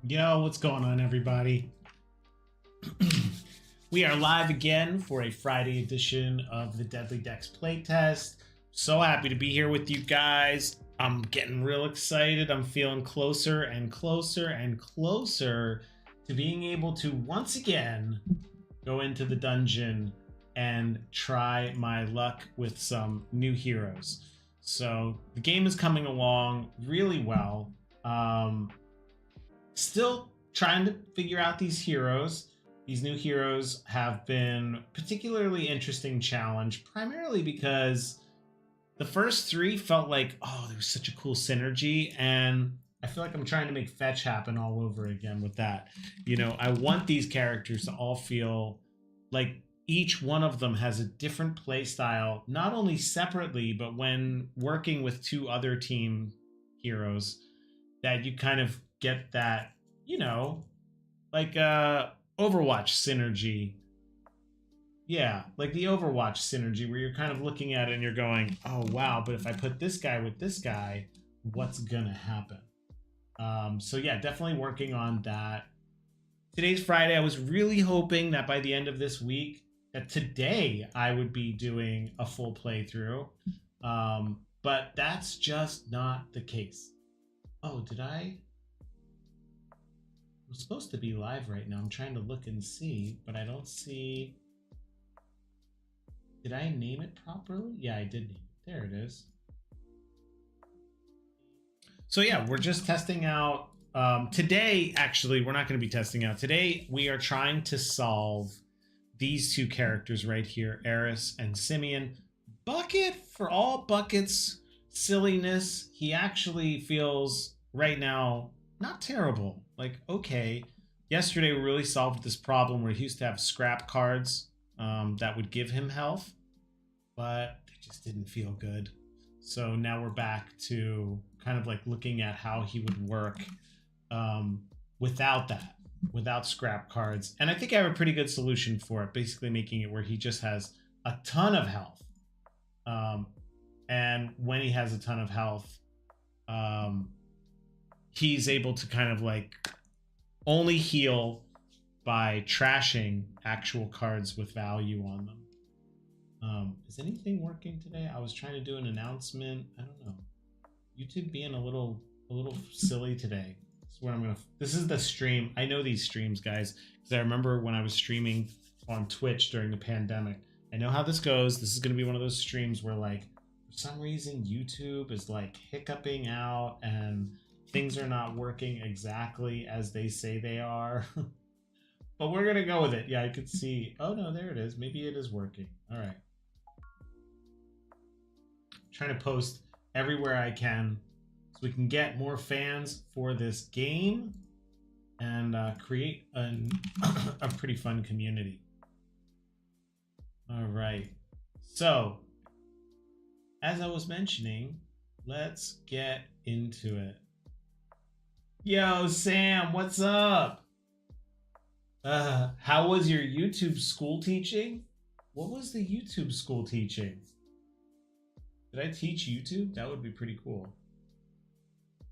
Yo, what's going on, everybody? We are live again for a Friday edition of the Deadly Decks Playtest. So happy to be here with you guys. I'm getting real excited. I'm feeling closer and closer and closer to being able to once again go into the dungeon and try my luck with some new heroes. So the game is coming along really well. Still trying to figure out these heroes. These new heroes have been particularly interesting challenge, primarily because the first three felt like, oh, there was such a cool synergy, and I feel like I'm trying to make fetch happen all over again with that. You know, I want these characters to all feel like each one of them has a different play style, not only separately, but when working with two other team heroes, that you kind of get that, you know, like Overwatch synergy. Yeah, like the Overwatch synergy where you're kind of looking at it and you're going, oh wow, but if I put this guy with this guy, what's gonna happen? So yeah, definitely working on that. Today's Friday. I was really hoping that by the end of this week, that today I would be doing a full playthrough. But that's just not the case. Oh, did I? I'm supposed to be live right now. I'm trying to look and see, but I don't see. Did I name it properly? Yeah, I did name it. There it is. So yeah, we're just testing out. Today, actually, we're not going to be testing out. Today, we are trying to solve these two characters right here, Eris and Simeon. Bucket, for all Bucket's silliness, he actually feels right now not terrible. Like, okay. Yesterday, we really solved this problem where he used to have scrap cards that would give him health, but they just didn't feel good. So now we're back to kind of like looking at how he would work without that, without scrap cards. And I think I have a pretty good solution for it, basically making it where he just has a ton of health. And when he has a ton of health, he's able to kind of like only heal by trashing actual cards with value on them. Is anything working today? I was trying to do an announcement. I don't know. YouTube being a little silly today. This is the stream. I know these streams, guys, because I remember when I was streaming on Twitch during the pandemic. I know how this goes. This is going to be one of those streams where, like, for some reason, YouTube is like hiccuping out and things are not working exactly as they say they are. But we're going to go with it. Yeah, I could see. Oh, no, there it is. Maybe it is working. All right. Trying to post everywhere I can so we can get more fans for this game and create a pretty fun community. All right. So, as I was mentioning, let's get into it. Yo, Sam, what's up? How was your YouTube school teaching? What was the YouTube school teaching? Did I teach YouTube? That would be pretty cool.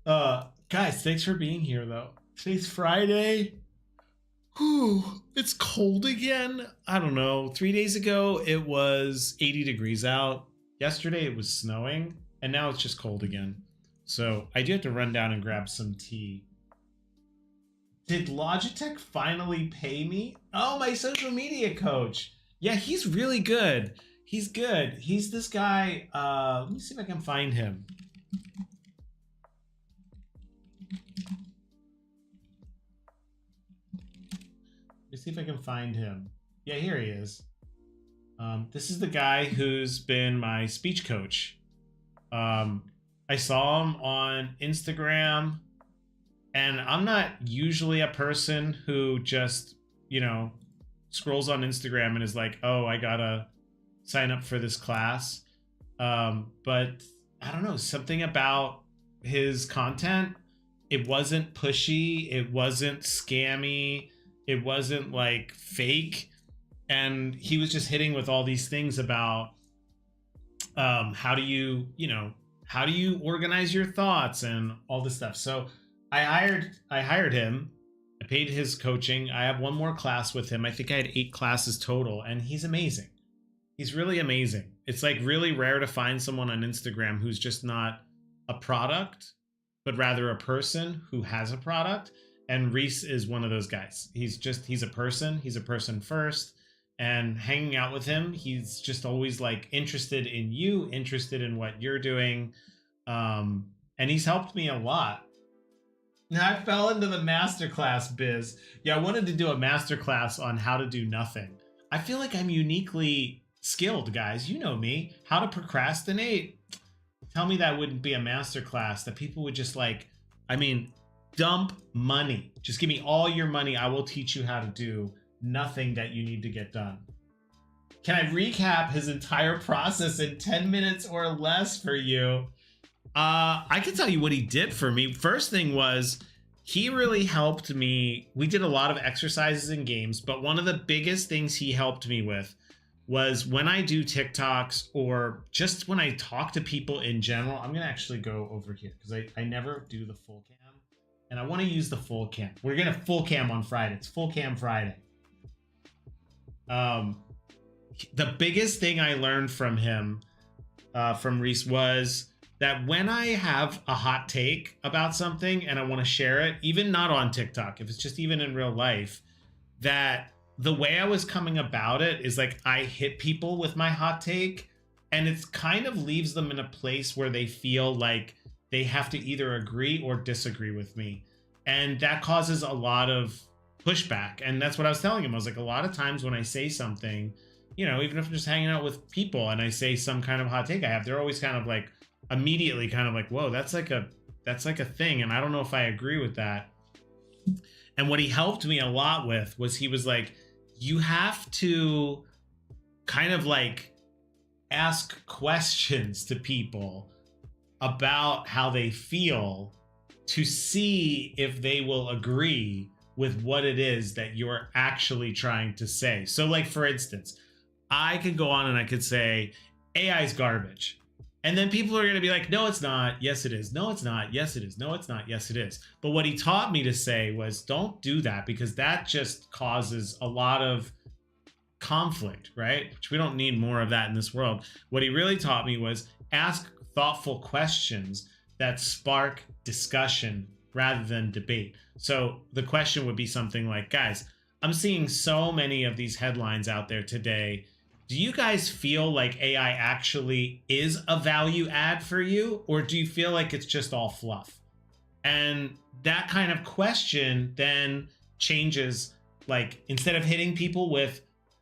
Guys, thanks for being here, though. Today's Friday. Whew, it's cold again. I don't know. 3 days ago, it was 80 degrees out. Yesterday, it was snowing. And now it's just cold again. So I do have to run down and grab some tea. Did Logitech finally pay me? Oh, my social media coach. Yeah, he's really good. He's good. He's this guy. Let me see if I can find him. Let me see if I can find him. Yeah, here he is. This is the guy who's been my speech coach. I saw him on Instagram, and I'm not usually a person who just, you know, scrolls on Instagram and is like, oh, I gotta sign up for this class. But I don't know, something about his content, it wasn't pushy, it wasn't scammy, it wasn't like fake, and he was just hitting with all these things about how do you organize your thoughts and all this stuff. So I hired him I paid his coaching. I have one more class with him. I think I had 8 classes total, and he's amazing. He's really amazing. It's like really rare to find someone on Instagram who's just not a product, but rather a person who has a product. And Reese is one of those guys. He's a person. He's a person first. And hanging out with him, he's just always like interested in you, interested in what you're doing. And he's helped me a lot. Now I fell into the masterclass biz. Yeah, I wanted to do a masterclass on how to do nothing. I feel like I'm uniquely skilled, guys. You know me. How to procrastinate. Tell me that wouldn't be a masterclass that people would just like, I mean, dump money. Just give me all your money. I will teach you how to do nothing that you need to get done. Can I recap his entire process in 10 minutes or less for you? I can tell you what he did for me. First thing was he really helped me. We did a lot of exercises and games, but one of the biggest things he helped me with was when I do TikToks or just when I talk to people in general. I'm going to actually go over here because I never do the full cam and I want to use the full cam. We're going to full cam on Friday. It's full cam Friday. The biggest thing I learned from him, from Reese, was that when I have a hot take about something and I want to share it, even not on TikTok, if it's just even in real life, that the way I was coming about it is like I hit people with my hot take and it's kind of leaves them in a place where they feel like they have to either agree or disagree with me. And that causes a lot of pushback. And that's what I was telling him. I was like, a lot of times when I say something, you know, even if I'm just hanging out with people and I say some kind of hot take I have, they're always kind of like immediately kind of like, whoa, that's like a thing. And I don't know if I agree with that. And what he helped me a lot with was he was like, you have to kind of like ask questions to people about how they feel to see if they will agree with what it is that you're actually trying to say. So like, for instance, I could go on and I could say AI is garbage. And then people are going to be like, no, it's not. Yes, it is. No, it's not. Yes, it is. No, it's not. Yes, it is. But what he taught me to say was don't do that because that just causes a lot of conflict, right? Which we don't need more of that in this world. What he really taught me was ask thoughtful questions that spark discussion rather than debate. So the question would be something like, guys, I'm seeing so many of these headlines out there today. Do you guys feel like AI actually is a value add for you? Or do you feel like it's just all fluff? And that kind of question then changes, like instead of hitting people with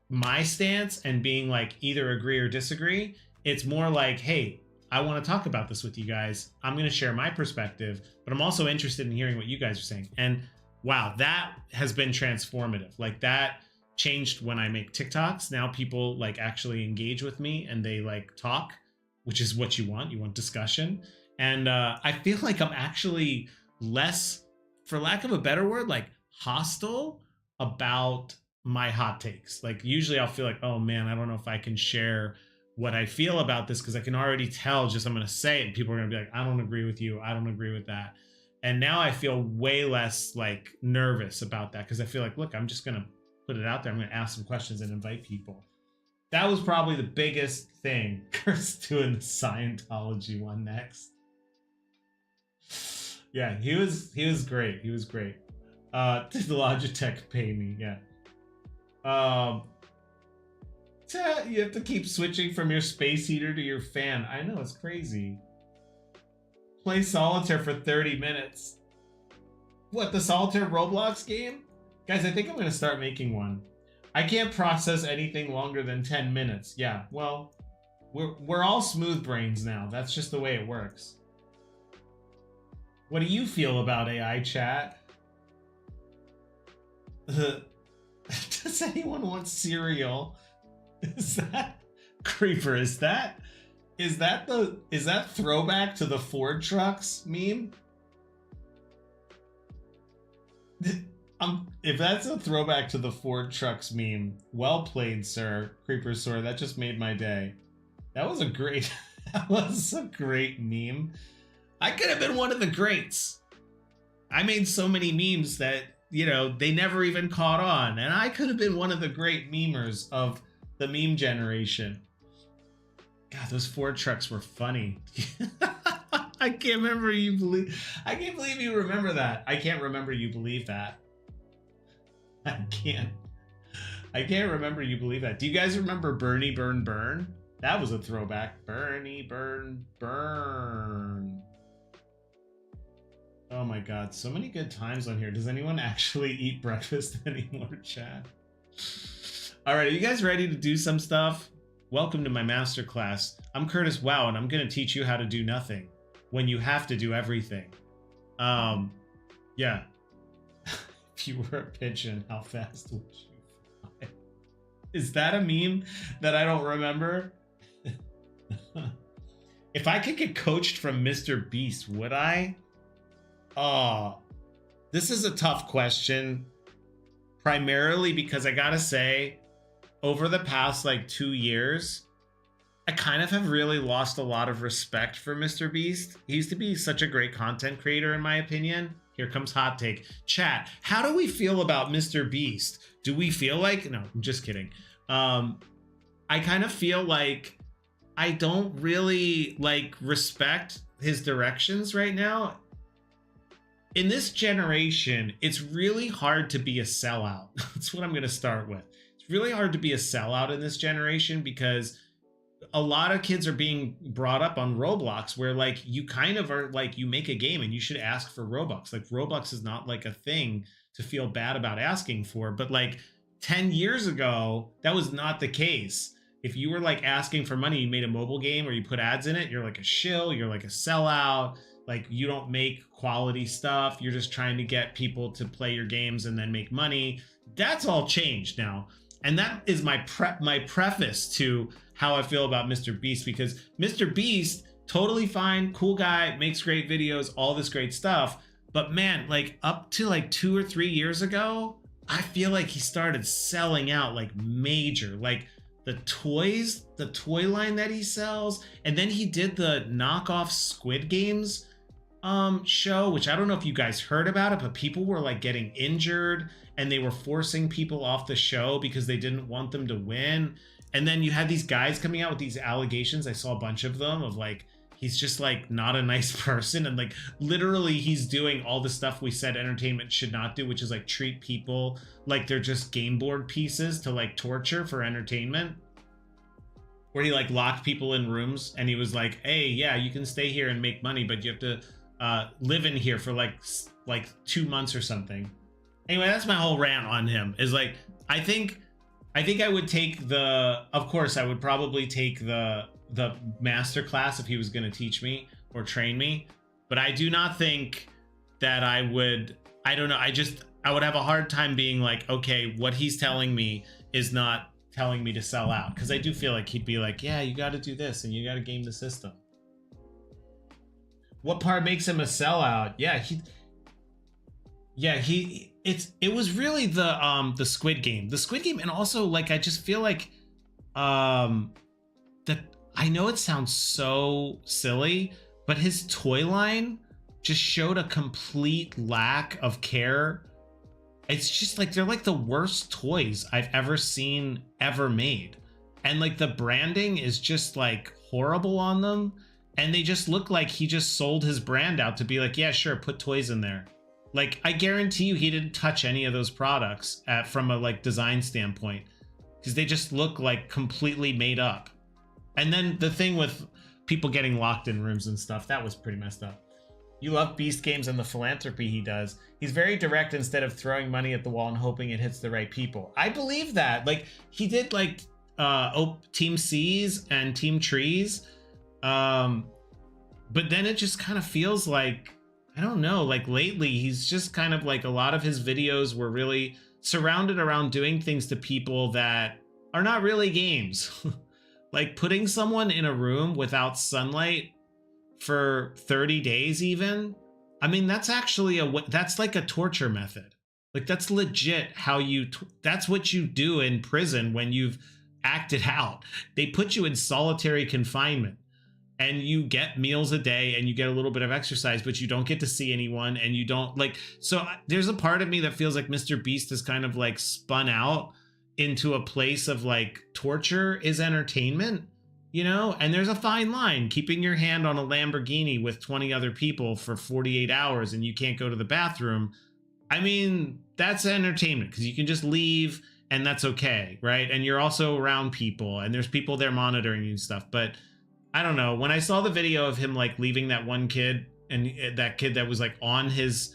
my stance and being like either agree or disagree, it's more like, hey, I want to talk about this with you guys. I'm going to share my perspective, but I'm also interested in hearing what you guys are saying. And wow, that has been transformative. Like that changed when I make TikToks. Now people like actually engage with me and they like talk, which is what you want. You want discussion. And I feel like I'm actually less, for lack of a better word, like hostile about my hot takes. Like usually I'll feel like, oh man, I don't know if I can share what I feel about this because I can already tell just I'm going to say it and people are going to be like, I don't agree with you. I don't agree with that. And now I feel way less like nervous about that because I feel like, look, I'm just going to put it out there. I'm going to ask some questions and invite people. That was probably the biggest thing. Kurt's doing the Scientology one next. Yeah, he was great. He was great. Did the Logitech pay me? Yeah. You have to keep switching from your space heater to your fan. I know, it's crazy. Play solitaire for 30 minutes. What, the solitaire Roblox game? Guys, I think I'm going to start making one. I can't process anything longer than 10 minutes. Yeah, well, we're all smooth brains now. That's just the way it works. What do you feel about AI chat? Does anyone want cereal? Is that Creeper? Is that throwback to the Ford trucks meme? If that's a throwback to the Ford trucks meme, well played, sir. Creeper Sword, that just made my day. That was a great meme. I could have been one of the greats. I made so many memes that you know, they never even caught on. And I could have been one of the great memers of the meme generation. God, those Ford trucks were funny. I can't remember you believe. I can't believe you remember that. I can't remember you believe that. I can't remember you believe that. Do you guys remember Bernie Burn Burn? That was a throwback. Bernie Burn Burn. Oh my God, so many good times on here. Does anyone actually eat breakfast anymore, chat? All right, are you guys ready to do some stuff? Welcome to my masterclass. I'm Curtis Wow, and I'm gonna teach you how to do nothing when you have to do everything. Yeah. If you were a pigeon, how fast would you fly? Is that a meme that I don't remember? If I could get coached from Mr. Beast, would I? Oh, this is a tough question. Primarily because I gotta say, over the past like 2 years, I kind of have really lost a lot of respect for Mr. Beast. He used to be such a great content creator, in my opinion. Here comes hot take. Chat, how do we feel about Mr. Beast? Do we feel like... No, I'm just kidding. I kind of feel like I don't really like respect his directions right now. In this generation, it's really hard to be a sellout. That's what I'm going to start with. It's really hard to be a sellout in this generation because a lot of kids are being brought up on Roblox where like you kind of are like you make a game and you should ask for Robux. Like Robux is not like a thing to feel bad about asking for, but like 10 years ago, that was not the case. If you were like asking for money, you made a mobile game or you put ads in it, you're like a shill, you're like a sellout. Like you don't make quality stuff. You're just trying to get people to play your games and then make money. That's all changed now. And that is my preface to how I feel about Mr. Beast, because Mr. Beast, totally fine, cool guy, makes great videos, all this great stuff. But man, like up to like 2 or 3 years ago, I feel like he started selling out like major, like the toys, the toy line that he sells. And then he did the knockoff Squid Games show, which I don't know if you guys heard about it, but people were like getting injured and they were forcing people off the show because they didn't want them to win. And then you had these guys coming out with these allegations. I saw a bunch of them of like, he's just like not a nice person. And like literally he's doing all the stuff we said entertainment should not do, which is like treat people like they're just game board pieces to like torture for entertainment. Where he like locked people in rooms and he was like, hey, yeah, you can stay here and make money, but you have to live in here for like 2 months or something. Anyway, that's my whole rant on him is like, I think I would take of course I would probably take the master class if he was going to teach me or train me, but I do not think that I would, I don't know. I would have a hard time being like, okay, what he's telling me is not telling me to sell out. Cause I do feel like he'd be like, yeah, you got to do this and you got to game the system. What part makes him a sellout? It was really the Squid Game. The Squid Game, and also like I just feel like that I know it sounds so silly, but his toy line just showed a complete lack of care. It's just like they're like the worst toys I've ever seen ever made. And like the branding is just like horrible on them. And they just look like he just sold his brand out to be like, yeah, sure, put toys in there. Like, I guarantee you he didn't touch any of those products from a like design standpoint, because they just look like completely made up. And then the thing with people getting locked in rooms and stuff, that was pretty messed up. You love Beast Games and the philanthropy he does. He's very direct instead of throwing money at the wall and hoping it hits the right people. I believe that. Like, he did like Team C's and Team Trees. But then it just kind of feels like, I don't know, like lately he's just kind of like a lot of his videos were really surrounded around doing things to people that are not really games. Like putting someone in a room without sunlight for 30 days even. I mean, that's actually that's like a torture method. Like that's legit how that's what you do in prison when you've acted out. They put you in solitary confinement. and you get meals a day and you get a little bit of exercise, but you don't get to see anyone, and you don't like, so there's a part of me that feels like Mr. Beast is kind of like spun out into a place of like torture is entertainment, you know? And there's a fine line, keeping your hand on a Lamborghini with 20 other people for 48 hours and you can't go to the bathroom. I mean, that's entertainment because you can just leave and that's okay, right? And you're also around people and there's people there monitoring you and stuff. But I don't know, when I saw the video of him like leaving that one kid, and that kid that was like on his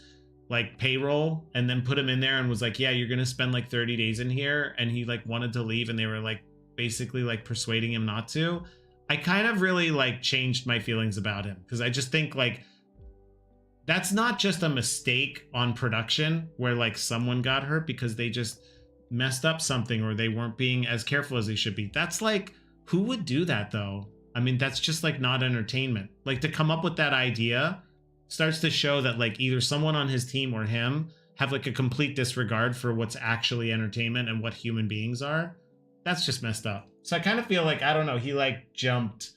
like payroll, and then put him in there and was like, yeah, you're gonna spend like 30 days in here, and he like wanted to leave and they were like basically like persuading him not to, I kind of really like changed my feelings about him, because I just think like that's not just a mistake on production where like someone got hurt because they just messed up something or they weren't being as careful as they should be. That's like, who would do that though? I mean, that's just like not entertainment. Like, to come up with that idea starts to show that like either someone on his team or him have like a complete disregard for what's actually entertainment and what human beings are. That's just messed up. So I kind of feel like, I don't know, he like jumped,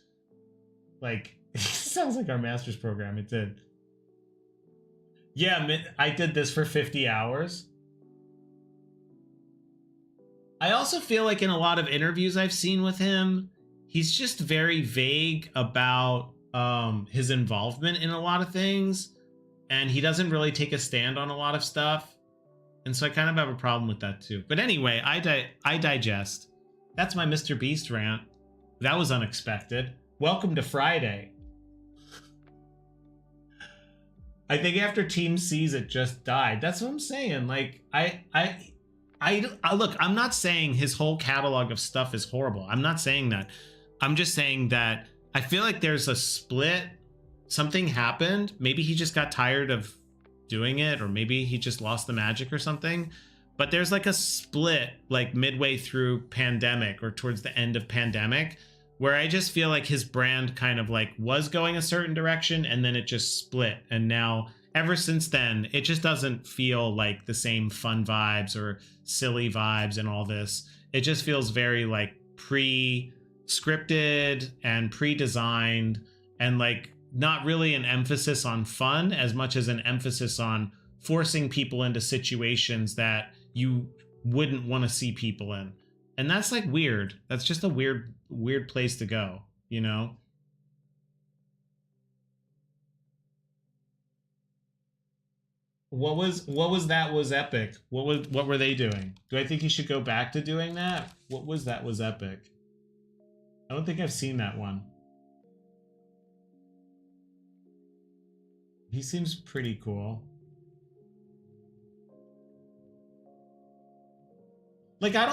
like, sounds like our master's program. It did. Yeah, I did this for 50 hours. I also feel like in a lot of interviews I've seen with him, he's just very vague about his involvement in a lot of things, and he doesn't really take a stand on a lot of stuff, and so I kind of have a problem with that too. But anyway, I digest. That's my Mr. Beast rant. That was unexpected. Welcome to Friday. I think after Team C's it just died. That's what I'm saying. Like, I look, I'm not saying his whole catalog of stuff is horrible. I'm not saying that. I'm just saying that I feel like there's a split. Something happened. Maybe he just got tired of doing it, or maybe he just lost the magic or something. But there's like a split like midway through pandemic or towards the end of pandemic, where I just feel like his brand kind of like was going a certain direction and then it just split. And now ever since then, it just doesn't feel like the same fun vibes or silly vibes and all this. It just feels very like pre-scripted and pre-designed, and like not really an emphasis on fun as much as an emphasis on forcing people into situations that you wouldn't want to see people in. And that's like weird. That's just a weird place to go, you know? What was that was epic? What were they doing? Do I think he should go back to doing that? What was that was epic? I don't think I've seen that one. He seems pretty cool. Like, I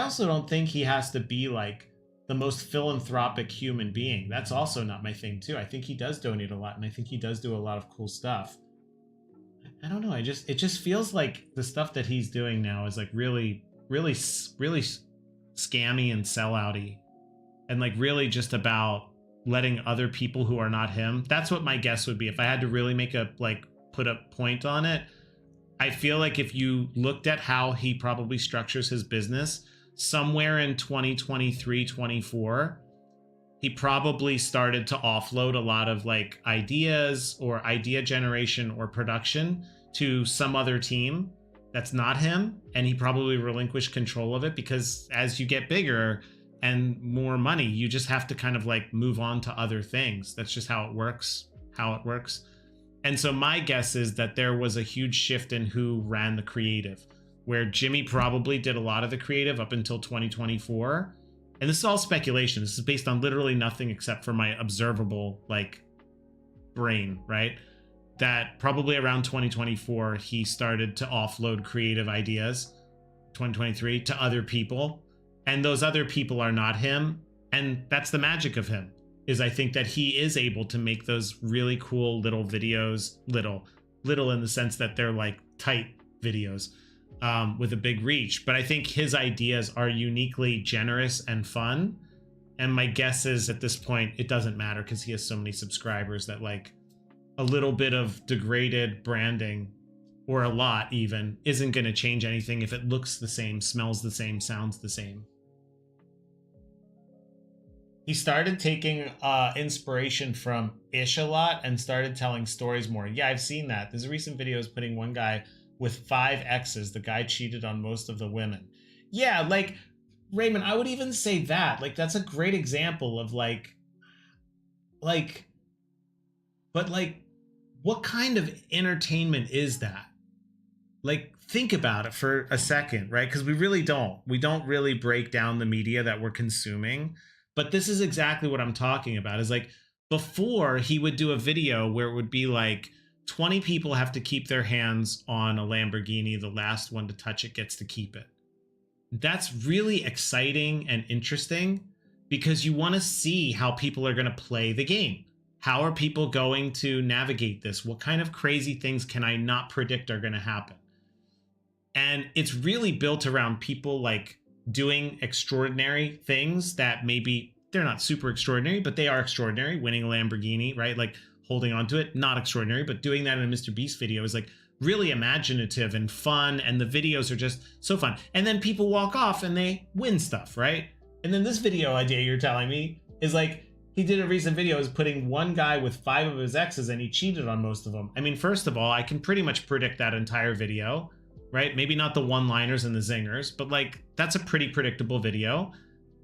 also don't think he has to be like the most philanthropic human being. That's also not my thing too. I think he does donate a lot, and I think he does do a lot of cool stuff. I don't know. It just feels like the stuff that he's doing now is like really scammy and sellouty, and like really just about letting other people who are not him. That's what my guess would be if I had to really make a like put a point on it. I feel like if you looked at how he probably structures his business, somewhere in 2023, 24, he probably started to offload a lot of like ideas or idea generation or production to some other team that's not him. And he probably relinquished control of it, because as you get bigger and more money, you just have to kind of like move on to other things. That's just how it works. And so my guess is that there was a huge shift in who ran the creative, where Jimmy probably did a lot of the creative up until 2024. And this is all speculation. This is based on literally nothing except for my observable like brain, right? That probably around 2024, he started to offload creative ideas, 2023, to other people. And those other people are not him. And that's the magic of him. Is I think that he is able to make those really cool little videos, little in the sense that they're like tight videos with a big reach. But I think his ideas are uniquely generous and fun. And my guess is at this point, it doesn't matter because he has so many subscribers that like a little bit of degraded branding, or a lot even, isn't going to change anything if it looks the same, smells the same, sounds the same. He started taking inspiration from Ish a lot and started telling stories more. Yeah, I've seen that. There's a recent video is putting one guy with 5 exes. The guy cheated on most of the women. Yeah, like Raymond, I would even say that. Like that's a great example of like, but like, what kind of entertainment is that? Like, think about it for a second, right? Because we don't really break down the media that we're consuming. But this is exactly what I'm talking about, is like, before he would do a video where it would be like 20 people have to keep their hands on a Lamborghini, the last one to touch it gets to keep it. That's really exciting and interesting because you want to see how people are going to play the game. How are people going to navigate this? What kind of crazy things can I not predict are going to happen? And it's really built around people like doing extraordinary things that maybe they're not super extraordinary, but they are extraordinary. Winning a Lamborghini, right? Like holding on to it, not extraordinary, but doing that in a Mr. Beast video is like really imaginative and fun. And the videos are just so fun. And then people walk off and they win stuff, right? And then this video idea you're telling me is like, he did a recent video is putting one guy with 5 of his exes and he cheated on most of them. I mean, first of all, I can pretty much predict that entire video, right? Maybe not the one-liners and the zingers, but like that's a pretty predictable video.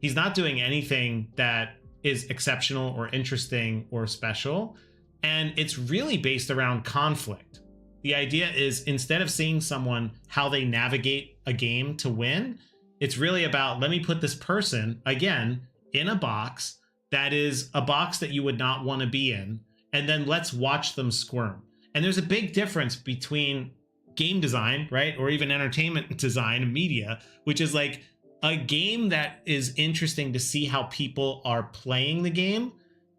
He's not doing anything that is exceptional or interesting or special. And it's really based around conflict. The idea is instead of seeing someone how they navigate a game to win, it's really about, let me put this person again in a box that is a box that you would not want to be in, and then let's watch them squirm. And there's a big difference between game design, right? Or even entertainment design and media, which is like a game that is interesting to see how people are playing the game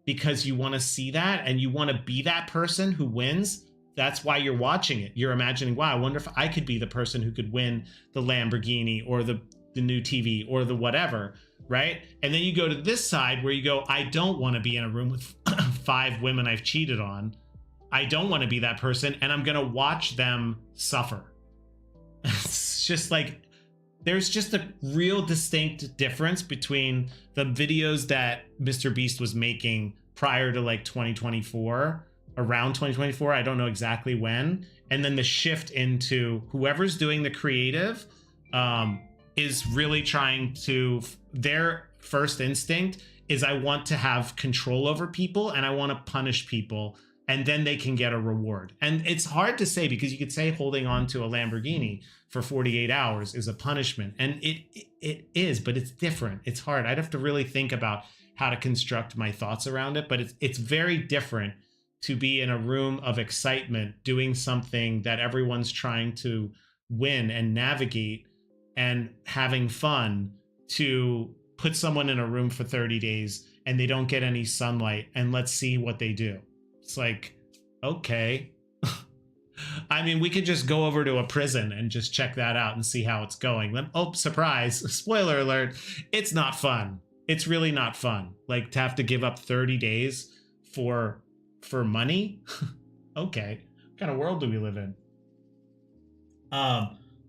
because you want to see that and you want to be that person who wins. That's why you're watching it. You're imagining, wow, I wonder if I could be the person who could win the Lamborghini or the new TV or the whatever, right? And then you go to this side where you go, I don't want to be in a room with 5 women I've cheated on. I don't want to be that person, and I'm going to watch them suffer. It's just like, there's just a real distinct difference between the videos that Mr. Beast was making prior to like 2024, around 2024, I don't know exactly when, and then the shift into whoever's doing the creative is really trying to, their first instinct is I want to have control over people and I want to punish people, and then they can get a reward. And it's hard to say because you could say holding on to a Lamborghini for 48 hours is a punishment. And it is, but it's different. It's hard. I'd have to really think about how to construct my thoughts around it. But it's very different to be in a room of excitement, doing something that everyone's trying to win and navigate and having fun, to put someone in a room for 30 days and they don't get any sunlight and let's see what they do. It's like, okay. I mean, we could just go over to a prison and just check that out and see how it's going. Then, oh, surprise, spoiler alert, it's not fun. It's really not fun. Like to have to give up 30 days for money. Okay. What kind of world do we live in?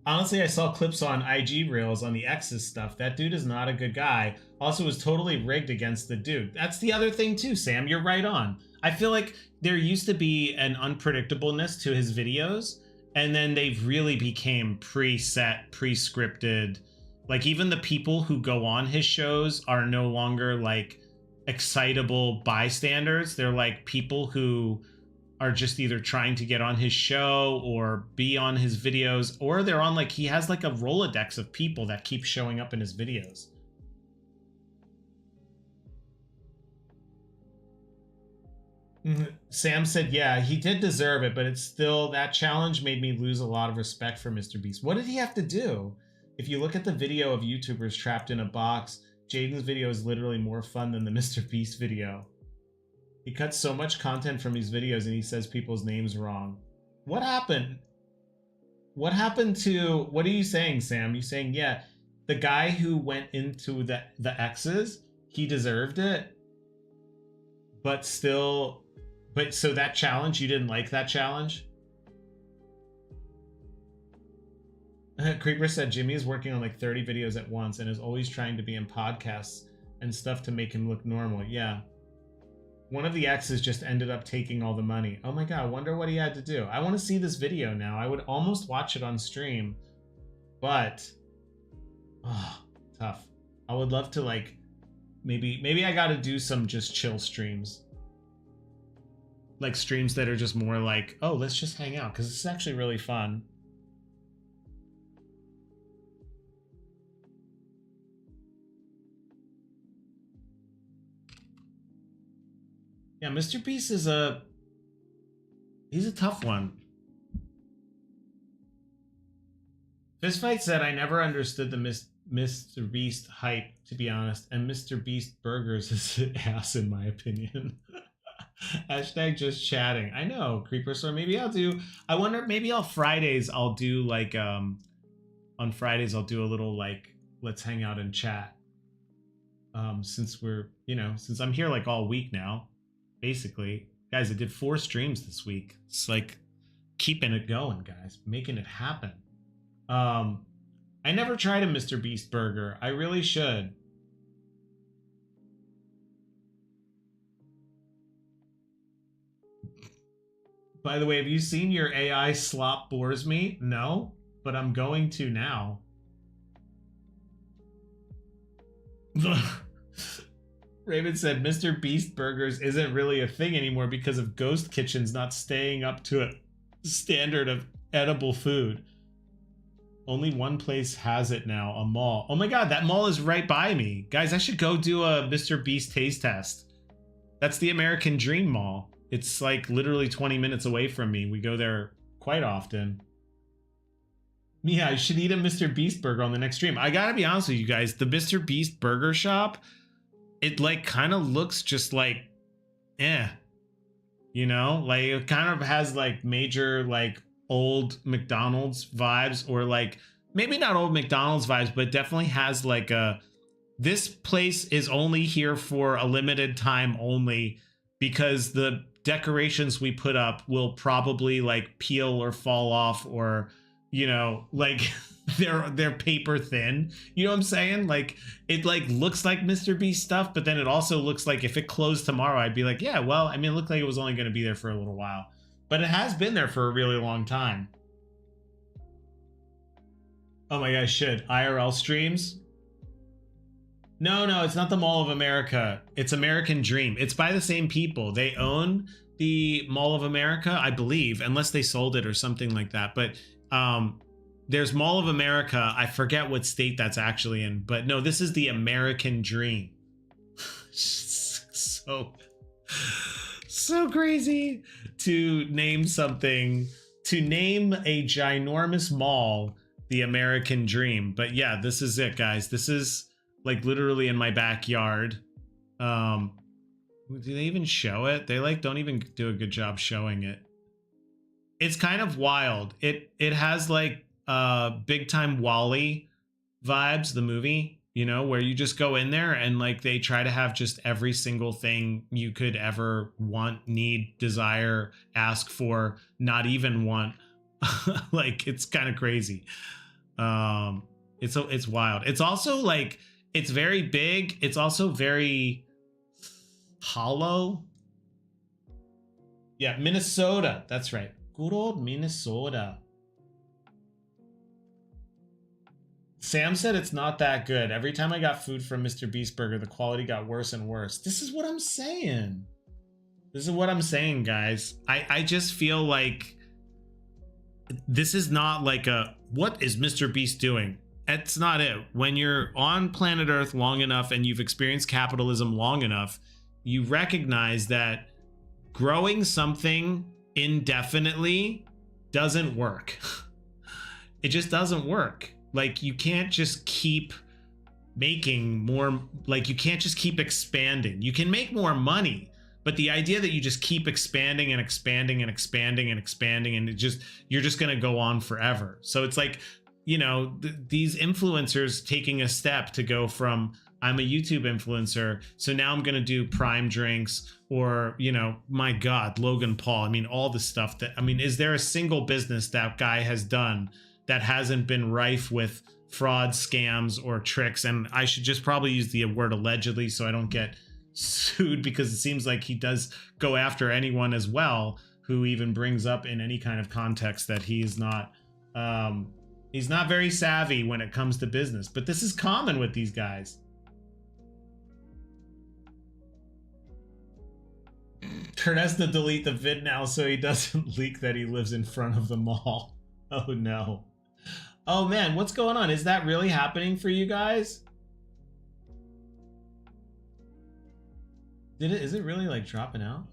Honestly, I saw clips on IG Reels on the X's stuff. That dude is not a good guy. Also was totally rigged against the dude. That's the other thing too, Sam. You're right on. I feel like there used to be an unpredictableness to his videos, and then they've really became preset, pre-scripted. Like even the people who go on his shows are no longer like excitable bystanders. They're like people who are just either trying to get on his show or be on his videos, or they're on like, he has like a Rolodex of people that keep showing up in his videos. Sam said, yeah, he did deserve it, but it's still, that challenge made me lose a lot of respect for Mr. Beast. What did he have to do? If you look at the video of YouTubers trapped in a box, Jaden's video is literally more fun than the Mr. Beast video. He cuts so much content from these videos and he says people's names wrong. What happened? What happened to, what are you saying, Sam? You saying, yeah, the guy who went into the X's, he deserved it, but still, but so that challenge, you didn't like that challenge? Creeper said Jimmy is working on like 30 videos at once and is always trying to be in podcasts and stuff to make him look normal. Yeah. One of the exes just ended up taking all the money. Oh my god, I wonder what he had to do. I want to see this video now. I would almost watch it on stream, but tough. I would love to, like, maybe I got to do some just chill streams. Like streams that are just more like, oh, let's just hang out, because it's actually really fun. Yeah, Mr. Beast is he's a tough one. Fistfight said, I never understood the Mr. Beast hype, to be honest, and Mr. Beast Burgers is an ass in my opinion. Hashtag just chatting. I know, Creeper. So maybe I'll do, I wonder, maybe on Fridays I'll do like, on Fridays I'll do a little like, let's hang out and chat. Since we're, since I'm here like all week now. Basically, guys, I did 4 streams this week. It's like keeping it going, guys, making it happen. I never tried a Mr. Beast burger. I really should. By the way, have you seen your AI slop bores me? No, but I'm going to now. Raven said Mr. Beast Burgers isn't really a thing anymore because of ghost kitchens not staying up to a standard of edible food. Only one place has it now, a mall. Oh my god, that mall is right by me. Guys, I should go do a Mr. Beast taste test. That's the American Dream Mall. It's like literally 20 minutes away from me. We go there quite often. Yeah, I should eat a Mr. Beast burger on the next stream. I gotta be honest with you guys, the Mr. Beast burger shop, it like kind of looks just like, like it kind of has like major like old McDonald's vibes, or like maybe not old McDonald's vibes, but definitely has like this place is only here for a limited time only, because the decorations we put up will probably like peel or fall off, or like they're paper thin. You know what I'm saying? Like it like looks like Mr. Beast stuff, but then it also looks like if it closed tomorrow, I'd be like, yeah, well, I mean, it looked like it was only going to be there for a little while, but it has been there for a really long time. Oh my gosh, should IRL streams? No, it's not the Mall of America. It's American Dream. It's by the same people. They own the Mall of America, I believe, unless they sold it or something like that. But there's Mall of America. I forget what state that's actually in, but no, this is the American Dream. So crazy to name something, to name a ginormous mall the American Dream. But yeah, this is it, guys. This is like literally in my backyard. Do they even show it? They like don't even do a good job showing it. It's kind of wild. It has like Big Time Wally vibes, the movie, where you just go in there and like they try to have just every single thing you could ever want, need, desire, ask for, not even want. Like it's kind of crazy. It's wild. It's also like, it's very big. It's also very hollow. Yeah, Minnesota. That's right. Good old Minnesota. Sam said it's not that good. Every time I got food from Mr. Beast Burger, the quality got worse and worse. This is what I'm saying. This is what I'm saying, guys. I just feel like this is not like what is Mr. Beast doing? That's not it. When you're on planet Earth long enough and you've experienced capitalism long enough, you recognize that growing something indefinitely doesn't work. It just doesn't work. Like you can't just keep making more, like you can't just keep expanding. You can make more money, but the idea that you just keep expanding and expanding and expanding and expanding, and you're just going to go on forever. So it's like, these influencers taking a step to go from, I'm a YouTube influencer, so now I'm going to do Prime drinks, or, my God, Logan Paul. I mean, all the stuff is there a single business that guy has done that hasn't been rife with fraud, scams, or tricks. And I should just probably use the word allegedly so I don't get sued, because it seems like he does go after anyone as well who even brings up in any kind of context that he's not very savvy when it comes to business. But this is common with these guys. Kurt has to delete the vid now so he doesn't leak that he lives in front of the mall. Oh no. Oh man, what's going on? Is that really happening for you guys? Is it really like dropping out?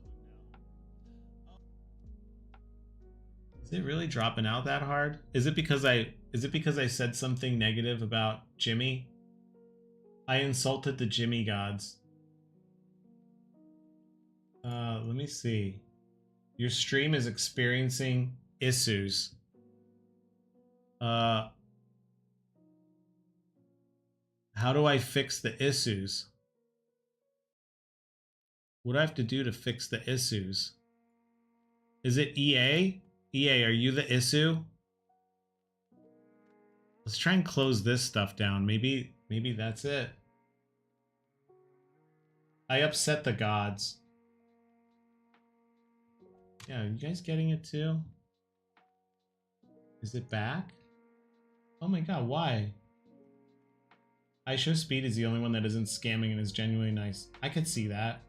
Is it really dropping out that hard? Is it because I said something negative about Jimmy? I insulted the Jimmy gods. Let me see. Your stream is experiencing issues. How do I fix the issues? What do I have to do to fix the issues? Is it EA? EA, are you the issue? Let's try and close this stuff down. Maybe that's it. I upset the gods. Yeah, are you guys getting it too? Is it back? Oh my god, why? I Show Speed is the only one that isn't scamming and is genuinely nice. I could see that.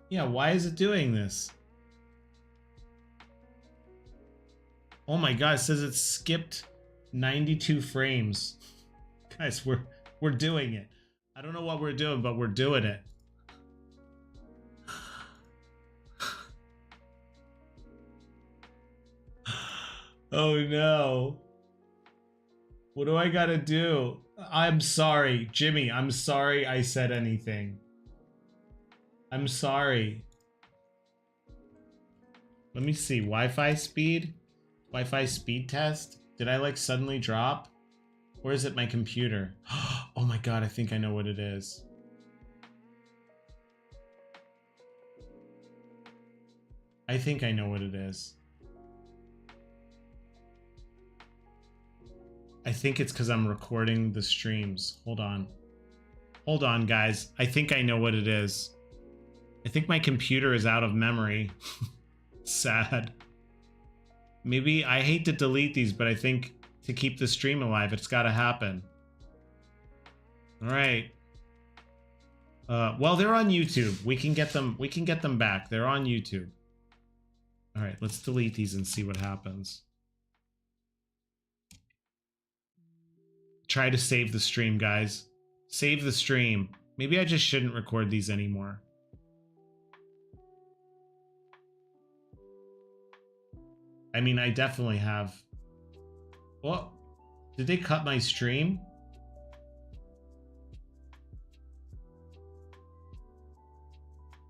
Yeah, why is it doing this? Oh my god, it says it skipped 92 frames. Guys, we're doing it. I don't know what we're doing, but we're doing it. Oh no. What do I gotta do? I'm sorry, Jimmy. I'm sorry I said anything. I'm sorry. Let me see. Wi-Fi speed? Wi-Fi speed test? Did I like suddenly drop? Or is it my computer? Oh my god, I think I know what it is. I think I know what it is. I think it's because I'm recording the streams. Hold on. Hold on, guys. I think I know what it is. I think my computer is out of memory. Sad. Maybe I hate to delete these, but I think to keep the stream alive, it's got to happen. All right. Well, they're on YouTube. We can get them. We can get them back. They're on YouTube. All right. Let's delete these and see what happens. Try to save the stream, guys. Save the stream. Maybe I just shouldn't record these anymore. I mean, I definitely have. What? Did they cut my stream?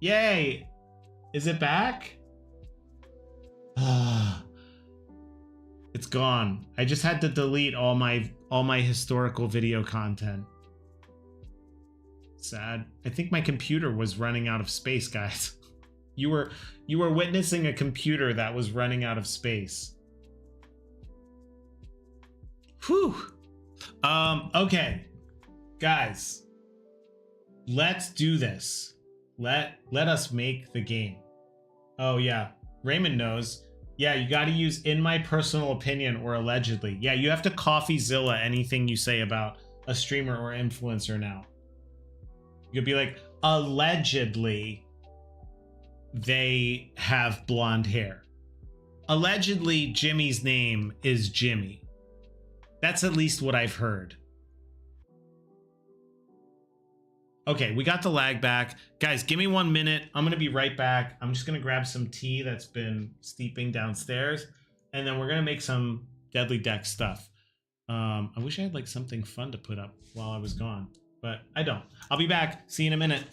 Yay! Is it back? It's gone. I just had to delete all my historical video content. Sad. I think my computer was running out of space, guys. You were witnessing a computer that was running out of space. Whew. Okay. Guys, let's do this. Let us make the game. Oh yeah. Raymond knows. Yeah, you got to use in my personal opinion or allegedly. Yeah, you have to CoffeeZilla anything you say about a streamer or influencer now. You'll be like, allegedly, they have blonde hair. Allegedly, Jimmy's name is Jimmy. That's at least what I've heard. Okay, we got the lag back. Guys, give me 1 minute. I'm going to be right back. I'm just going to grab some tea that's been steeping downstairs. And then we're going to make some Deadly Deck stuff. I wish I had like something fun to put up while I was gone. But I don't. I'll be back. See you in a minute.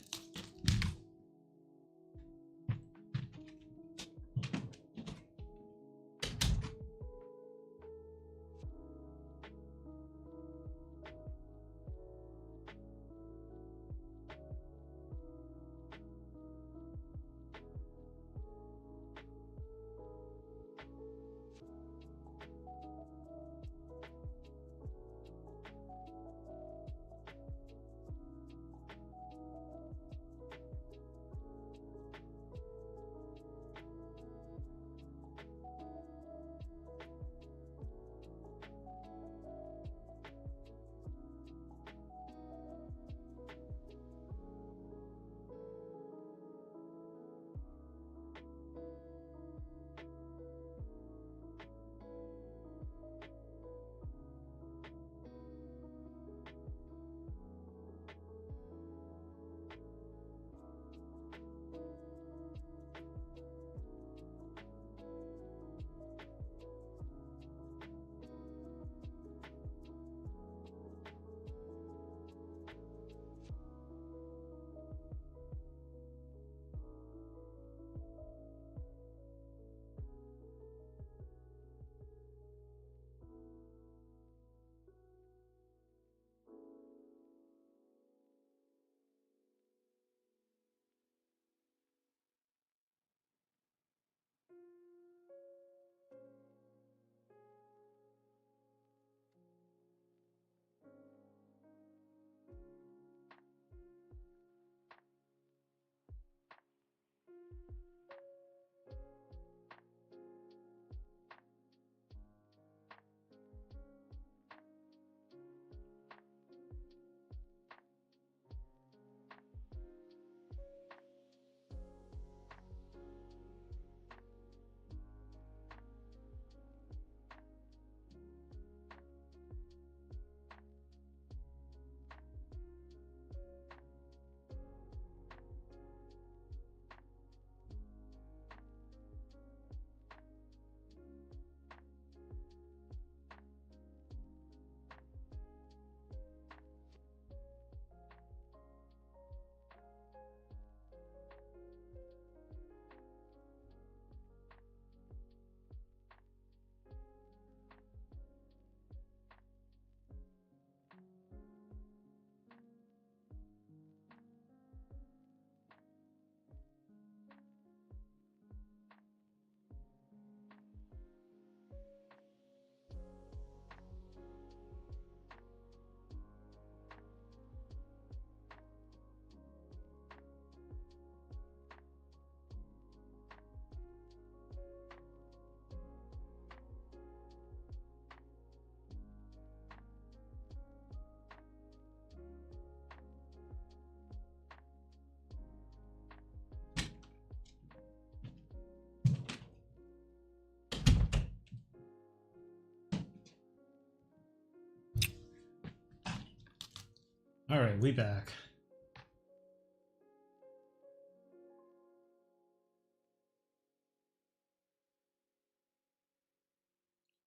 All right, we back.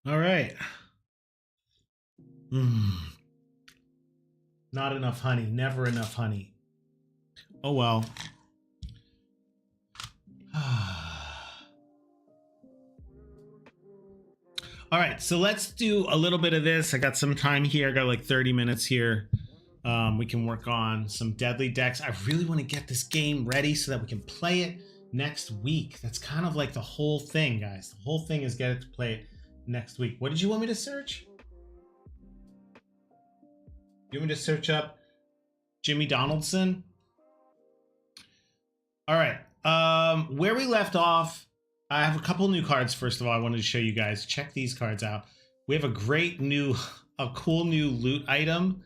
All right. Not enough honey. Never enough honey. Oh well. All right, so let's do a little bit of this. I got some time here. I got like 30 minutes here. We can work on some deadly decks. I really want to get this game ready so that we can play it next week. That's kind of like the whole thing, guys. The whole thing is get it to play it next week. What did you want me to search? You want me to search up Jimmy Donaldson? All right. Where we left off, I have a couple new cards. First of all, I wanted to show you guys. Check these cards out. We have a cool new loot item.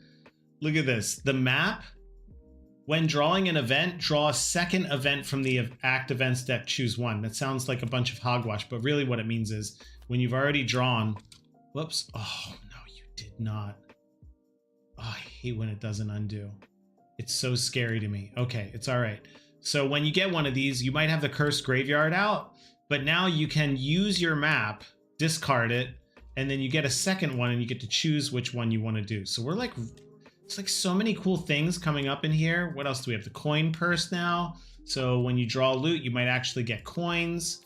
Look at this. The map. When drawing an event, draw a second event from the act events deck. Choose one. That sounds like a bunch of hogwash, but really what it means is when you've already drawn. Whoops. Oh, no, you did not. Oh, I hate when it doesn't undo. It's so scary to me. Okay, it's all right. So when you get one of these, you might have the cursed graveyard out, but now you can use your map, discard it, and then you get a second one and you get to choose which one you want to do. So we're like, it's like so many cool things coming up in here. What else do we have? The coin purse now. So when you draw loot, you might actually get coins.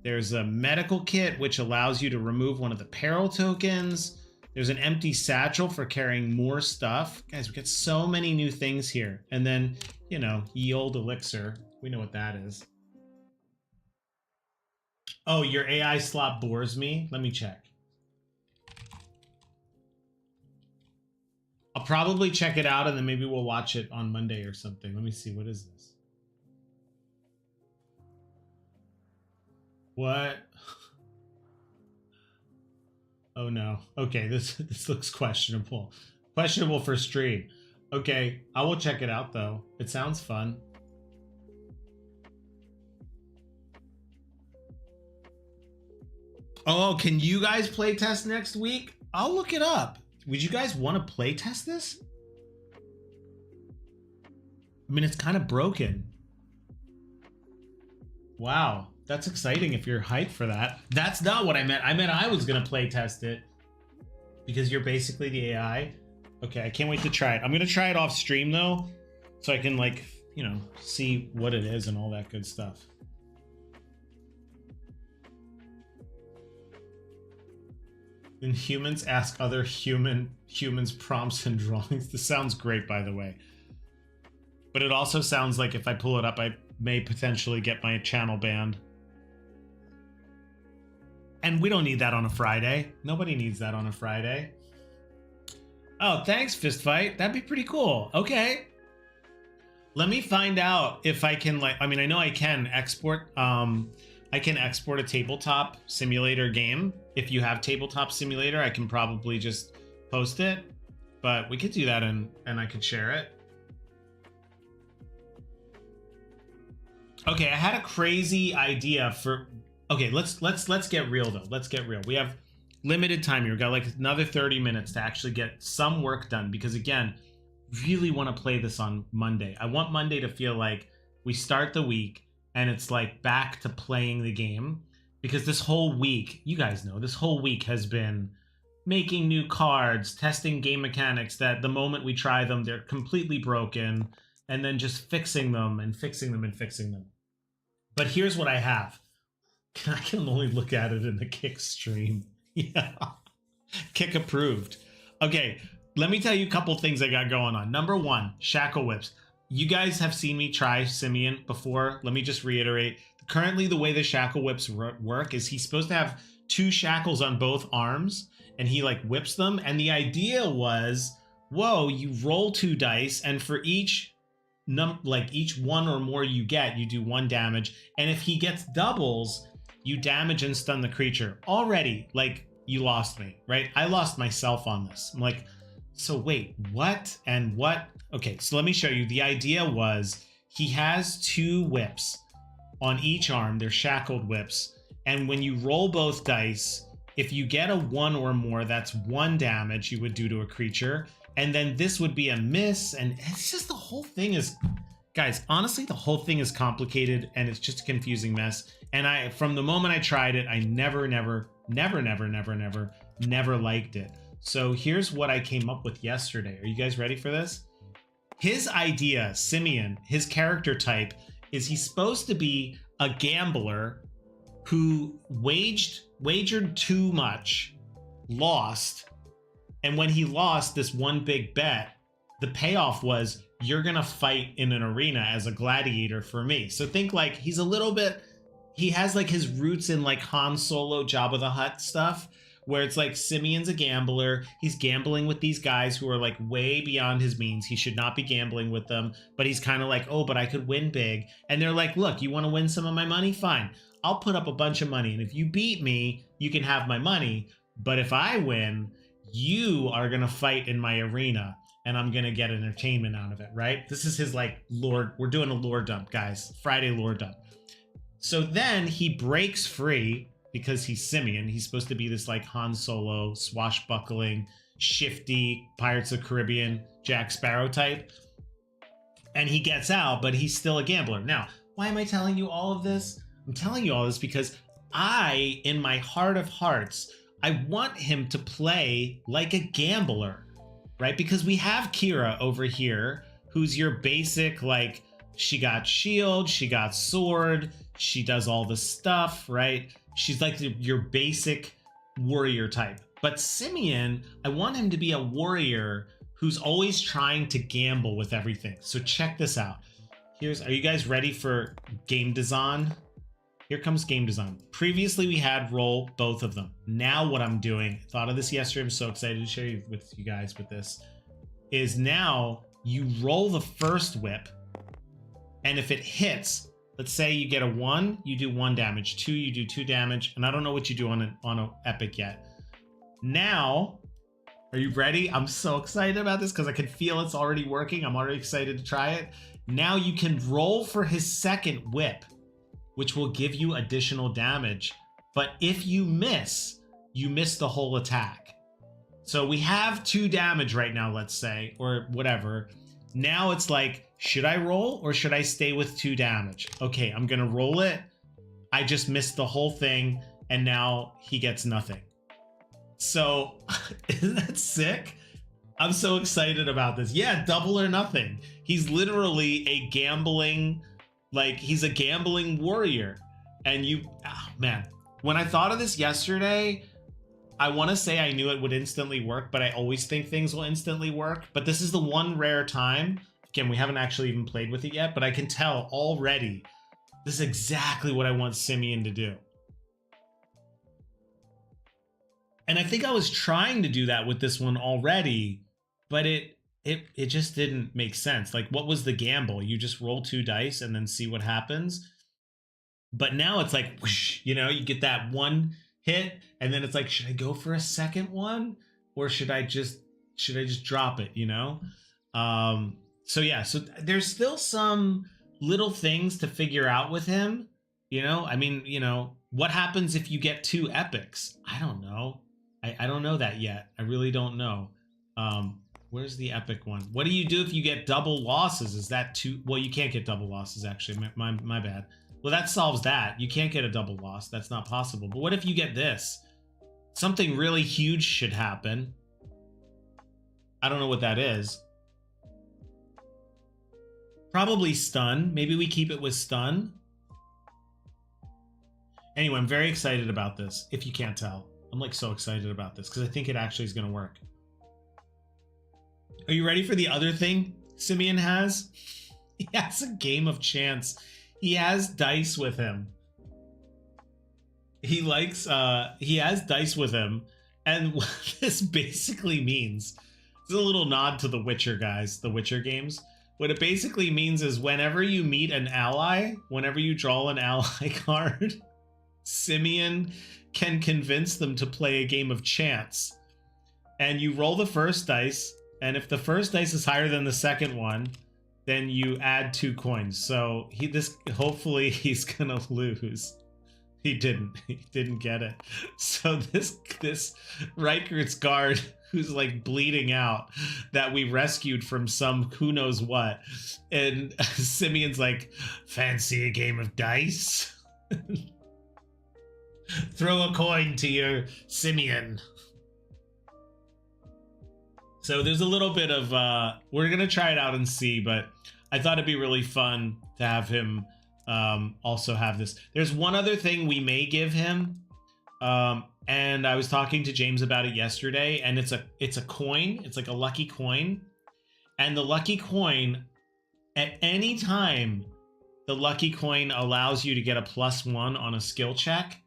There's a medical kit, which allows you to remove one of the peril tokens. There's an empty satchel for carrying more stuff. Guys, we got so many new things here. And then, you know, ye old elixir. We know what that is. Oh, your AI slot bores me. Let me check. I'll probably check it out and then maybe we'll watch it on Monday or something. Let me see. What is this? What? Oh no. Okay, this looks questionable. Questionable for stream. Okay, I will check it out though. It sounds fun. Oh, can you guys play test next week? I'll look it up. Would you guys want to play test this? I mean, it's kind of broken. Wow. That's exciting if you're hyped for that. That's not what I meant. I meant I was going to play test it because you're basically the AI. Okay, I can't wait to try it. I'm going to try it off stream though, so I can like, you know, see what it is and all that good stuff. When humans ask other humans prompts and drawings. This sounds great, by the way. But it also sounds like if I pull it up, I may potentially get my channel banned. And we don't need that on a Friday. Nobody needs that on a Friday. Oh, thanks, Fistfight. That'd be pretty cool. Okay. Let me find out if I can, like, I mean, I know I can export, I can export a tabletop simulator game. If you have tabletop simulator, I can probably just post it, but we could do that and I could share it. Okay, I had a crazy idea for, okay, let's get real though. Let's get real. We have limited time here. We got like another 30 minutes to actually get some work done because again, really want to play this on Monday. I want Monday to feel like we start the week and it's like back to playing the game because this whole week, you guys know, this whole week has been making new cards, testing game mechanics that the moment we try them, they're completely broken, and then just fixing them and fixing them and fixing them. But here's what I have. I can only look at it in the Kick stream. Yeah. Kick approved. Okay, let me tell you a couple things I got going on. Number one, shackle whips. You guys have seen me try Simeon before. Let me just reiterate. Currently, the way the shackle whips work is he's supposed to have 2 shackles on both arms, and he like whips them. And the idea was, whoa, you roll 2 dice, and for each each one or more you get, you do 1 damage. And if he gets doubles, you damage and stun the creature. Already, like, you lost me, right? I lost myself on this. I'm like, so wait, what and what? Okay, so let me show you. The idea was he has 2 whips on each arm. They're shackled whips. And when you roll both dice, if you get a 1 or more, that's 1 damage you would do to a creature. and then this would be a miss, and it's just the whole thing is, guys, honestly, the whole thing is complicated, and it's just a confusing mess. And from the moment I tried it, I never liked it. So here's what I came up with yesterday. Are you guys ready for this? His idea, Simeon, his character type, is he's supposed to be a gambler who wagered too much, lost, and when he lost this one big bet, the payoff was, you're gonna fight in an arena as a gladiator for me. So think like he's a little bit, he has like his roots in like Han Solo, Jabba the Hutt stuff, where it's like Simeon's a gambler. He's gambling with these guys who are like way beyond his means. He should not be gambling with them, but he's kind of like, oh, but I could win big. And they're like, look, you want to win some of my money? Fine. I'll put up a bunch of money. And if you beat me, you can have my money. But if I win, you are going to fight in my arena and I'm going to get entertainment out of it, right? This is his like lore. We're doing a lore dump, guys. Friday lore dump. So then he breaks free because he's Simeon. He's supposed to be this like Han Solo, swashbuckling, shifty, Pirates of the Caribbean, Jack Sparrow type. And he gets out, but he's still a gambler. Now, why am I telling you all of this? I'm telling you all this because I, in my heart of hearts, I want him to play like a gambler, right? Because we have Kira over here, who's your basic, like, she got shield, she got sword, she does all the stuff, right? She's like your basic warrior type. But Simeon, I want him to be a warrior who's always trying to gamble with everything. So check this out. Are you guys ready for game design? Here comes game design. Previously, we had roll both of them. Now what I'm doing, thought of this yesterday, I'm so excited to share with you guys with this, is now you roll the first whip, and if it hits, let's say you get a 1, you do 1 damage, 2, you do 2 damage, and I don't know what you do on an epic yet. Now, are you ready? I'm so excited about this because I can feel it's already working. I'm already excited to try it. Now you can roll for his second whip, which will give you additional damage. But if you miss the whole attack. So we have 2 damage right now, let's say, or whatever. Now it's like, should I roll or should I stay with 2 damage? Okay, I'm gonna roll it. I just missed the whole thing and now he gets nothing. So, isn't that sick? I'm so excited about this. Yeah, double or nothing. He's literally a gambling, like he's a gambling warrior. And oh man, when I thought of this yesterday, I want to say I knew it would instantly work, but I always think things will instantly work. But this is the one rare time. Again, we haven't actually even played with it yet, but I can tell already this is exactly what I want Simeon to do. And I think I was trying to do that with this one already, but it just didn't make sense. Like, what was the gamble? You just roll 2 dice and then see what happens. But now it's like, whoosh, you know, you get that 1 hit, and then it's like, should I go for a second one, or should I just drop it? You know. So yeah, so there's still some little things to figure out with him. You know, I mean, you know, what happens if you get 2 epics? I don't know. I don't know that yet. I really don't know. Where's the epic one? What do you do if you get double losses? Is that 2? Well, you can't get double losses, actually. My bad. Well, that solves that. You can't get a double loss. That's not possible. But what if you get this? Something really huge should happen. I don't know what that is. Probably stun. Maybe we keep it with stun. Anyway, I'm very excited about this, if you can't tell. I'm like so excited about this because I think it actually is going to work. Are you ready for the other thing Simeon has? He has a game of chance. He has dice with him. He has dice with him. And what this basically means, this is a little nod to The Witcher, guys, the Witcher games. What it basically means is whenever you meet an ally, whenever you draw an ally card, Simeon can convince them to play a game of chance. And you roll the first dice, and if the first dice is higher than the second one, then you add 2 coins. So hopefully he's gonna lose. He didn't. He didn't get it. So this Reichert's guard who's like bleeding out that we rescued from some who knows what, and Simeon's like, fancy a game of dice? Throw a coin to your Simeon. So there's a little bit of we're gonna try it out and see, but I thought it'd be really fun to have him also have this. There's one other thing we may give him, and I was talking to James about it yesterday, and it's a coin. It's like a lucky coin, and the lucky coin, at any time, the lucky coin allows you to get a +1 on a skill check,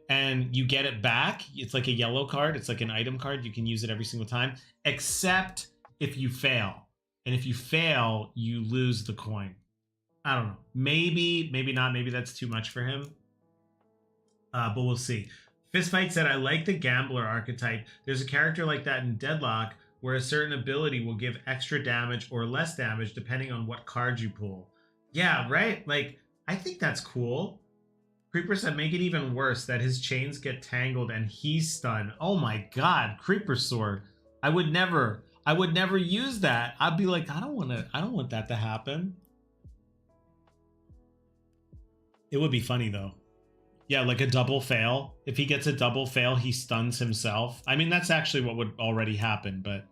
and you get it back. It's like a yellow card. It's like an item card. You can use it every single time, except if you fail. And if you fail, you lose the coin. I don't know. Maybe not. Maybe that's too much for him. But we'll see. Fistfight said, I like the gambler archetype. There's a character like that in Deadlock where a certain ability will give extra damage or less damage depending on what card you pull. Yeah, right? Like, I think that's cool. Creeper said, make it even worse that his chains get tangled and he's stunned. Oh my god, Creeper Sword. I would never use that. I'd be like, I don't want that to happen. It would be funny though. Yeah, like a double fail. If he gets a double fail, he stuns himself. I mean, that's actually what would already happen, but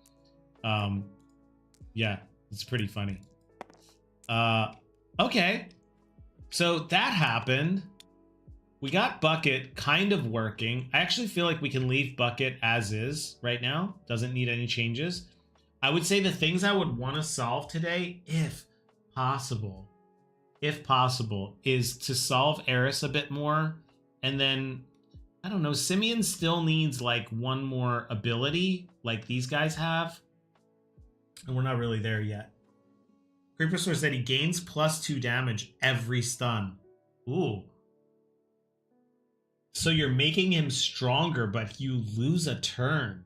yeah, it's pretty funny. Okay. So that happened. We got Bucket kind of working. I actually feel like we can leave Bucket as is right now. Doesn't need any changes. I would say the things I would want to solve today, if possible, is to solve Eris a bit more. And then, I don't know, Simeon still needs like one more ability like these guys have. And we're not really there yet. Creeper Sword said he gains +2 damage every stun. Ooh. So you're making him stronger, but you lose a turn.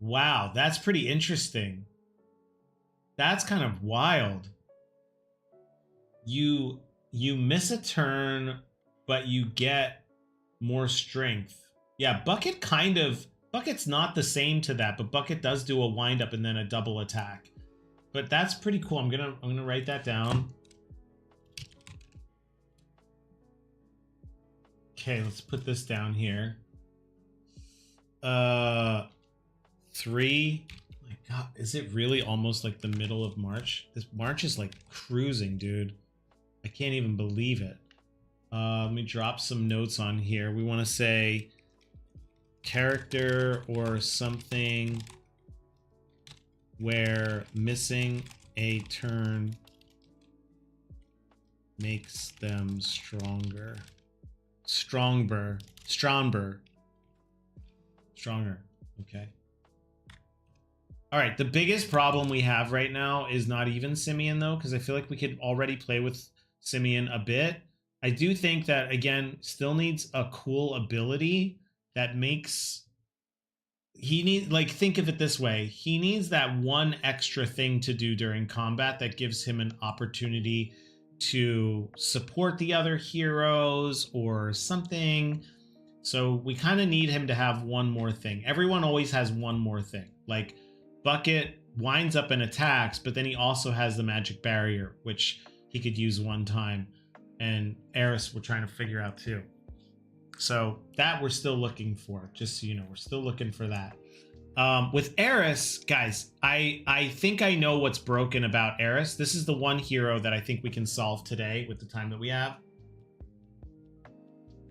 Wow, that's pretty interesting. That's kind of wild. You miss a turn, but you get more strength. Yeah, Bucket's not the same to that, but Bucket does do a wind up and then a double attack. But that's pretty cool. I'm gonna write that down. Okay, let's put this down here. 3. My god, is it really almost like the middle of March? This March is like cruising, dude. I can't even believe it. Let me drop some notes on here. We want to say character or something where missing a turn makes them stronger. Stronger. Okay. All right. The biggest problem we have right now is not even Simeon, though, because I feel like we could already play with Simeon a bit. I do think that, again, still needs a cool ability that makes... He needs, like, think of it this way. He needs that one extra thing to do during combat that gives him an opportunity to support the other heroes or something. So we kind of need him to have one more thing. Everyone always has one more thing. Like Bucket winds up and attacks, but then he also has the magic barrier, which he could use one time. And Eris we're trying to figure out too. So that we're still looking for, just so you know, we're still looking for that. With Eris, guys, I think I know what's broken about Eris. This is the one hero that I think we can solve today with the time that we have.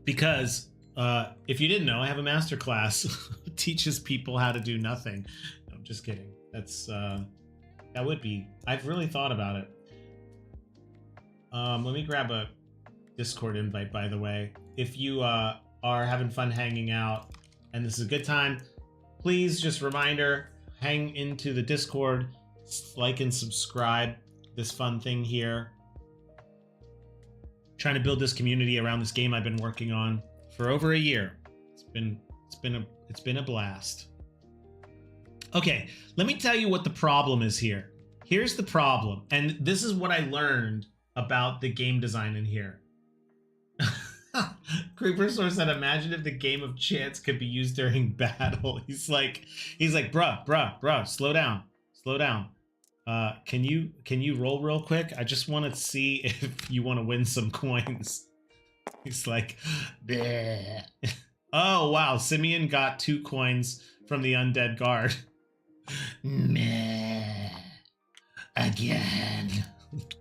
Because if you didn't know, I have a masterclass that teaches people how to do nothing. No, I'm just kidding. That's that would be. I've really thought about it. Let me grab a Discord invite, by the way. If you are having fun hanging out and this is a good time, please, just reminder, hang into the Discord, like and subscribe this fun thing here. Trying to build this community around this game I've been working on for over a year. It's been a blast. Okay, let me tell you what the problem is here. Here's the problem, and this is what I learned about the game design in here. Creeper Source said, imagine if the game of chance could be used during battle. He's like, bruh, slow down. Slow down. Can you roll real quick? I just want to see if you want to win some coins. He's like, bleh. Oh wow, Simeon got 2 coins from the undead guard. Meh. Again.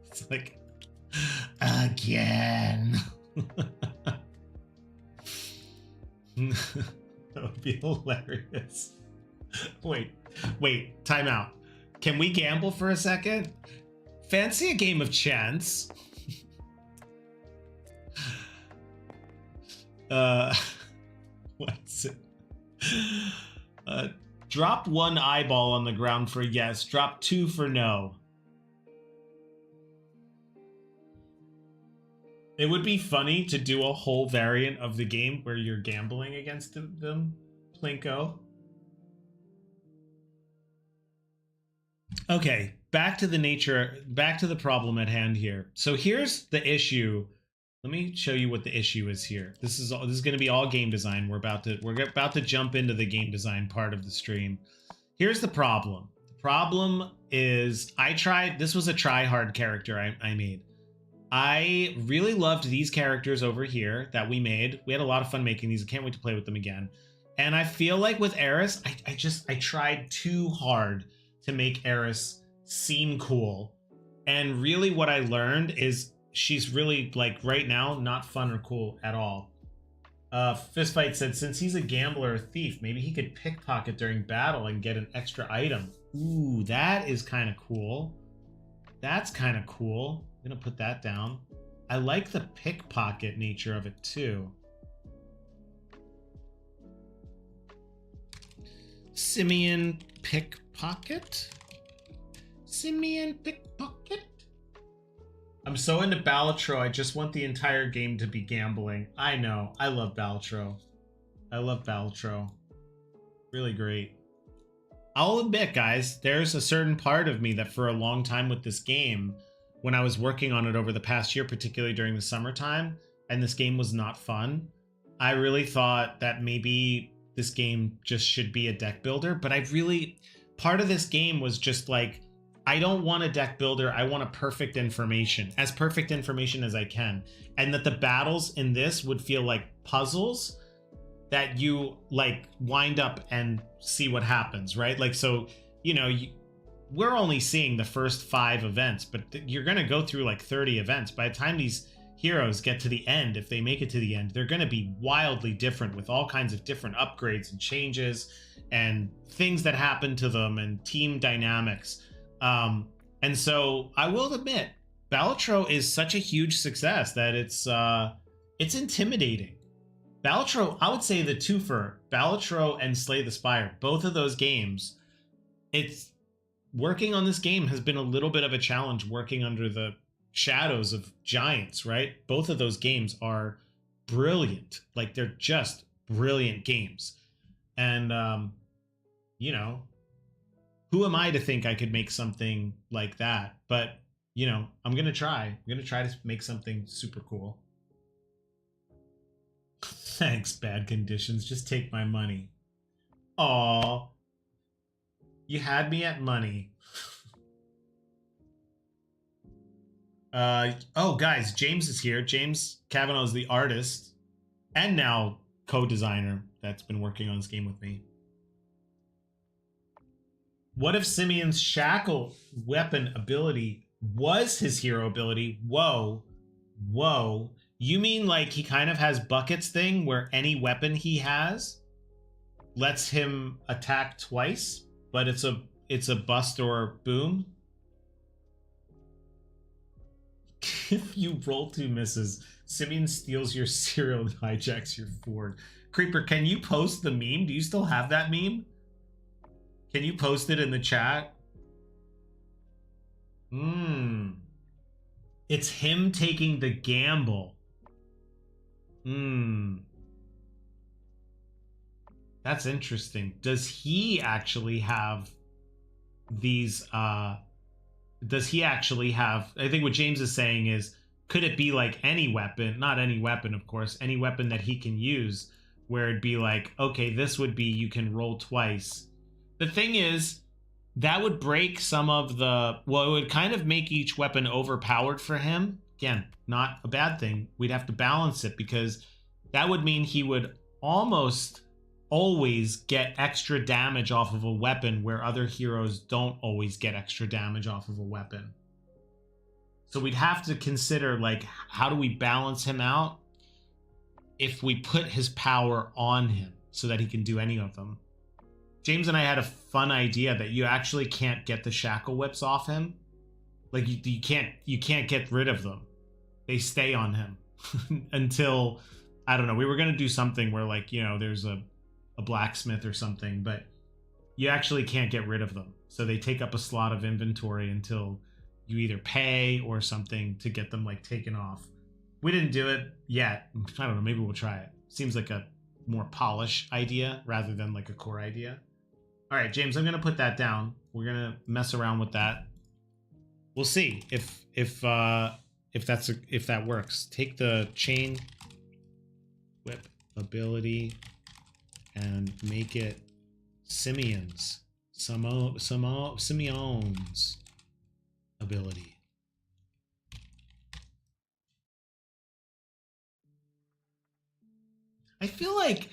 It's like, again. That would be hilarious. Wait, time out. Can we gamble for a second? Fancy a game of chance? What's it? Drop 1 eyeball on the ground for yes, drop 2 for no. It would be funny to do a whole variant of the game where you're gambling against them, Plinko. Okay, back to the problem at hand here. So here's the issue. Let me show you what the issue is here. This is going to be all game design. We're about to jump into the game design part of the stream. Here's the problem. The problem is this was a try-hard character I made. I really loved these characters over here that we made. We had a lot of fun making these. I can't wait to play with them again. And I feel like with Eris, I tried too hard to make Eris seem cool. And really what I learned is she's really, like, right now, not fun or cool at all. Fistfight said, since he's a gambler or thief, maybe he could pickpocket during battle and get an extra item. Ooh, that is kind of cool. That's kind of cool. I'm gonna put that down. I like the pickpocket nature of it too. Simeon pickpocket? Simeon pickpocket? I'm so into Balatro, I just want the entire game to be gambling. I know, I love Balatro. I love Balatro. Really great. I'll admit, guys, there's a certain part of me that for a long time with this game, when I was working on it over the past year, particularly during the summertime, and this game was not fun, I really thought that maybe this game just should be a deck builder. But part of this game was just like, I don't want a deck builder. I want a perfect information, as perfect information as I can. And that the battles in this would feel like puzzles that you like wind up and see what happens, right? Like, so, you know, we're only seeing the first 5 events, but you're going to go through like 30 events. By the time these heroes get to the end, if they make it to the end, they're going to be wildly different with all kinds of different upgrades and changes and things that happen to them and team dynamics. And so I will admit, Balatro is such a huge success that it's intimidating. Balatro, I would say the twofer, Balatro and Slay the Spire, both of those games, it's working on this game has been a little bit of a challenge working under the shadows of giants, right? Both of those games are brilliant. Like, they're just brilliant games. And, you know, who am I to think I could make something like that? But, you know, I'm going to try. I'm going to try to make something super cool. Thanks, Bad Conditions. Just take my money. Aw. You had me at money. Oh, guys, James is here. James Cavanaugh is the artist and now co-designer that's been working on this game with me. What if Simeon's shackle weapon ability was his hero ability? Whoa. Whoa. You mean like he kind of has Bucket's thing where any weapon he has lets him attack twice, but it's a bust or boom? If you roll 2 misses, Simeon steals your cereal and hijacks your Ford. Creeper, can you post the meme? Do you still have that meme? Can you post it in the chat? It's him taking the gamble. That's interesting. Does he actually have these, I think what James is saying is, could it be like any weapon? Not any weapon, of course. Any weapon that he can use, where it'd be like, okay, this would be you can roll twice. The thing is, that would break some of the, well, it would kind of make each weapon overpowered for him. Again, not a bad thing. We'd have to balance it, because that would mean he would almost always get extra damage off of a weapon where other heroes don't always get extra damage off of a weapon. So we'd have to consider, like, how do we balance him out if we put his power on him so that he can do any of them. James and I had a fun idea that you actually can't get the shackle whips off him. Like, you can't get rid of them. They stay on him until, I don't know, we were going to do something where, like, you know, there's a blacksmith or something, but you actually can't get rid of them. So they take up a slot of inventory until you either pay or something to get them, like, taken off. We didn't do it yet. I don't know, maybe we'll try it. Seems like a more polish idea rather than like a core idea. All right, James, I'm going to put that down. We're going to mess around with that. We'll see if that works. Take the chain whip ability and make it Simeon's ability. I feel like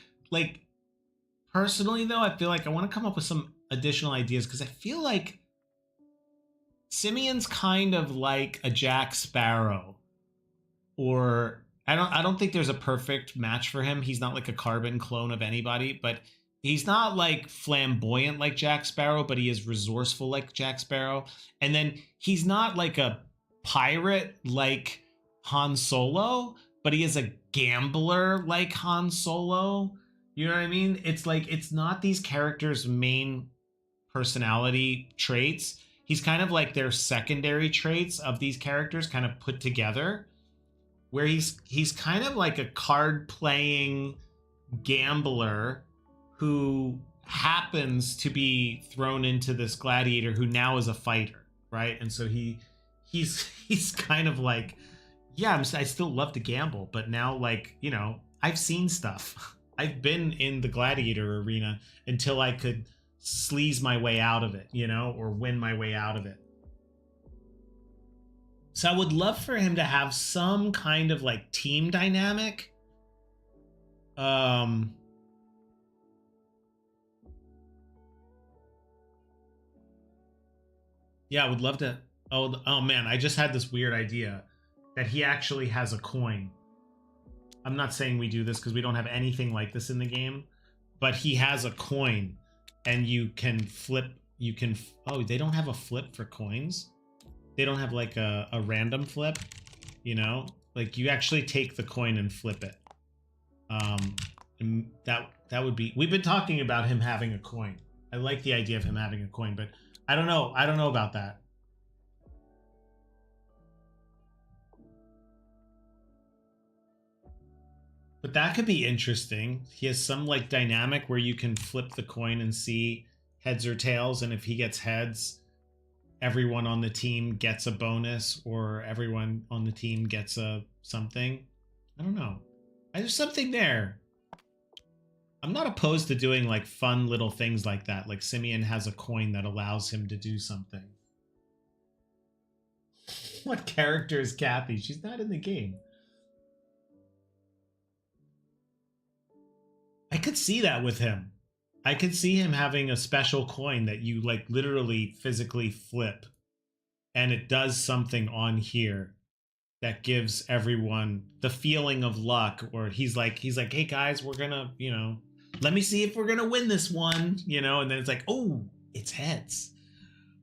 personally though, I feel like I want to come up with some additional ideas, because I feel like Simeon's kind of like a Jack Sparrow, or I don't think there's a perfect match for him. He's not like a carbon clone of anybody, but he's not like flamboyant like Jack Sparrow, but he is resourceful like Jack Sparrow. And then he's not like a pirate like Han Solo, but he is a gambler like Han Solo. You know what I mean? It's like, it's not these characters' main personality traits. He's kind of like their secondary traits of these characters kind of put together, where he's kind of like a card playing gambler who happens to be thrown into this gladiator who now is a fighter, right? And so he's kind of like, yeah, I still love to gamble, but now, like, you know, I've seen stuff. I've been in the gladiator arena until I could sleaze my way out of it, you know, or win my way out of it. So I would love for him to have some kind of like team dynamic. Yeah, I would love to. Oh man, I just had this weird idea that he actually has a coin. I'm not saying we do this because we don't have anything like this in the game, but he has a coin, and you can flip. You can. Oh, they don't have a flip for coins. They don't have like a random flip, you know, like you actually take the coin and flip it. And that would be, we've been talking about him having a coin. I like the idea of him having a coin, but I don't know about that. But that could be interesting. He has some like dynamic where you can flip the coin and see heads or tails, and if he gets heads, everyone on the team gets a bonus, or everyone on the team gets a something. I don't know. There's something there. I'm not opposed to doing like fun little things like that. Like Simeon has a coin that allows him to do something. What character is Kathy? She's not in the game. I could see that with him. I could see him having a special coin that you like literally physically flip, and it does something on here that gives everyone the feeling of luck. Or he's like, hey guys, we're gonna, you know, let me see if we're gonna win this one, you know, and then it's like, oh, it's heads.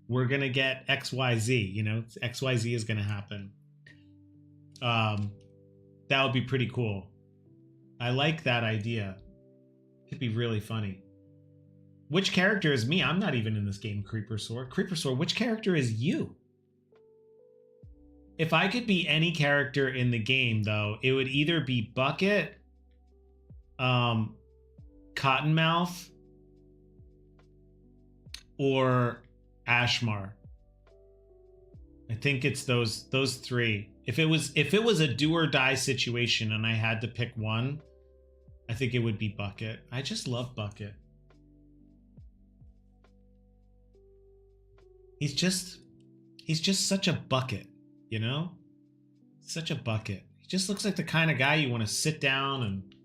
We're gonna get XYZ, you know, XYZ is gonna happen. That would be pretty cool. I like that idea. It'd be really funny. Which character is me? I'm not even in this game, Creepersaur. Creepersaur, which character is you? If I could be any character in the game, though, it would either be Bucket, Cottonmouth, or Ashmar. I think it's those three. If it was a do or die situation and I had to pick one, I think it would be Bucket. I just love Bucket. He's just such a bucket, you know? Such a bucket. He just looks like the kind of guy you want to sit down and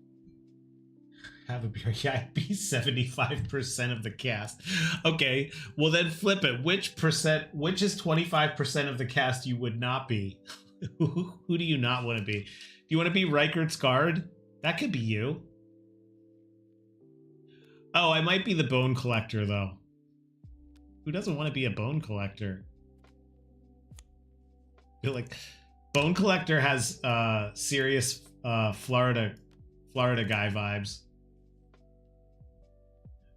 have a beer. Yeah, I'd be 75% of the cast. Okay, well then flip it. Which is 25% of the cast you would not be? Who do you not want to be? Do you want to be Reichert's guard? That could be you. Oh, I might be the bone collector though. Who doesn't want to be a bone collector? I feel like bone collector has serious Florida guy vibes.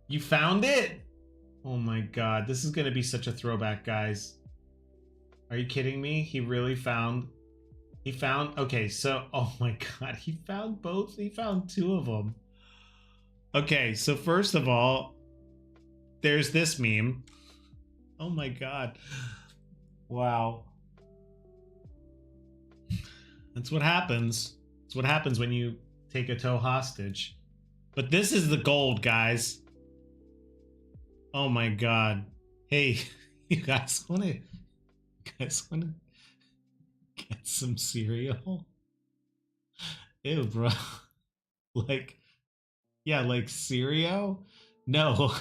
You found it? Oh my god, this is gonna be such a throwback, guys. Are you kidding me? He really found... He found... Okay, so... Oh my god, he found both? He found two of them. Okay, so first of all, there's this meme. Oh my god. Wow. That's what happens. That's what happens when you take a toe hostage. But this is the gold, guys. Oh my god. Hey, you guys wanna get some cereal? Ew, bro. Like, yeah, like cereal? No,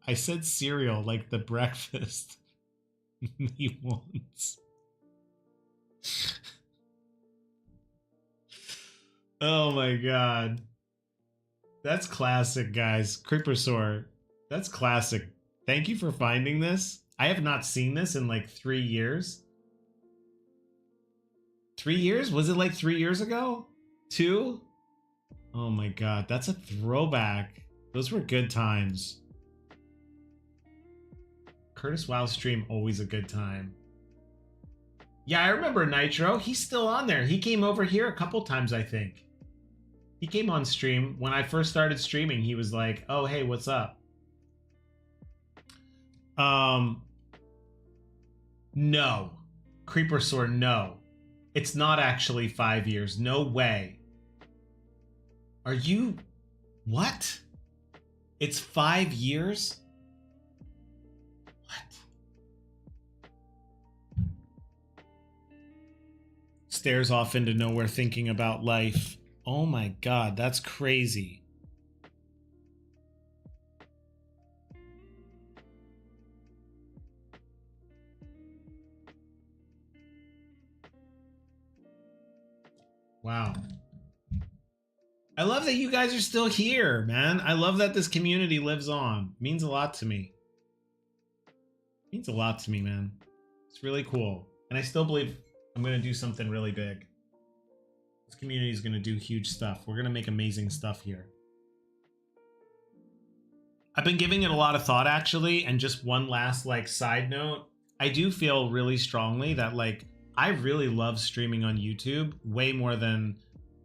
I said cereal, like the breakfast he wants. Oh my god. That's classic, guys. Creepersaur. That's classic. Thank you for finding this. I have not seen this in like 3 years. 3 years? Was it like 3 years ago? 2? Oh my god, that's a throwback. Those were good times. Curtis Wow stream, always a good time. Yeah, I remember Nitro. He's still on there. He came over here a couple times, I think. He came on stream. When I first started streaming, he was like, oh, hey, what's up? No. Creepersaur, no. It's not actually 5 years. No way. Are you... What? It's 5 years? What? Stares off into nowhere thinking about life. Oh my god, that's crazy. Wow. I love that you guys are still here, man. I love that this community lives on. It means a lot to me. It means a lot to me, man. It's really cool. And I still believe I'm going to do something really big. This community is going to do huge stuff. We're going to make amazing stuff here. I've been giving it a lot of thought, actually. And just one last, like, side note. I do feel really strongly that, like, I really love streaming on YouTube way more than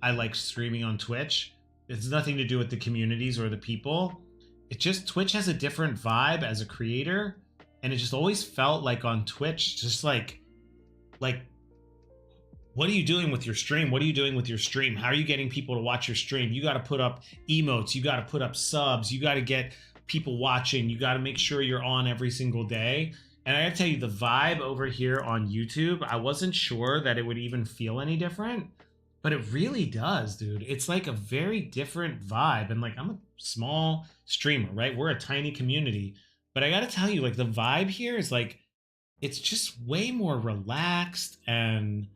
I like streaming on Twitch. It's nothing to do with the communities or the people. It just, Twitch has a different vibe as a creator. And it just always felt like on Twitch, just like, what are you doing with your stream? What are you doing with your stream? How are you getting people to watch your stream? You got to put up emotes. You got to put up subs. You got to get people watching. You got to make sure you're on every single day. And I gotta tell you, the vibe over here on YouTube, I wasn't sure that it would even feel any different, but it really does, dude. It's like a very different vibe. And like, I'm a small streamer, right? We're a tiny community, but I gotta tell you, like, the vibe here is like, it's just way more relaxed. And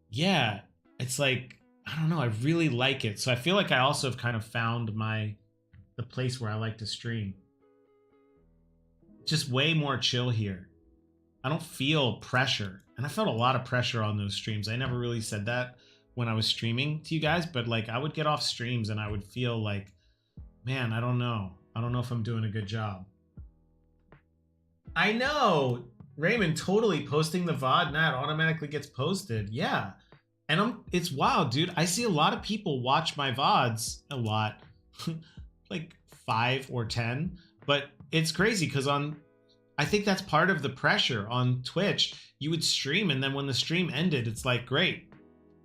yeah, it's like, I don't know, I really like it. So I feel like I also have kind of found the place where I like to stream. Just way more chill here. I don't feel pressure. And I felt a lot of pressure on those streams. I never really said that when I was streaming to you guys, but like I would get off streams and I would feel like, man, I don't know. I don't know if I'm doing a good job. I know. Raymond, totally posting the VOD and that automatically gets posted. Yeah. And it's wild, dude. I see a lot of people watch my VODs a lot, like 5 or 10, but it's crazy because on I think that's part of the pressure on Twitch. You would stream, and then when the stream ended, it's like, great,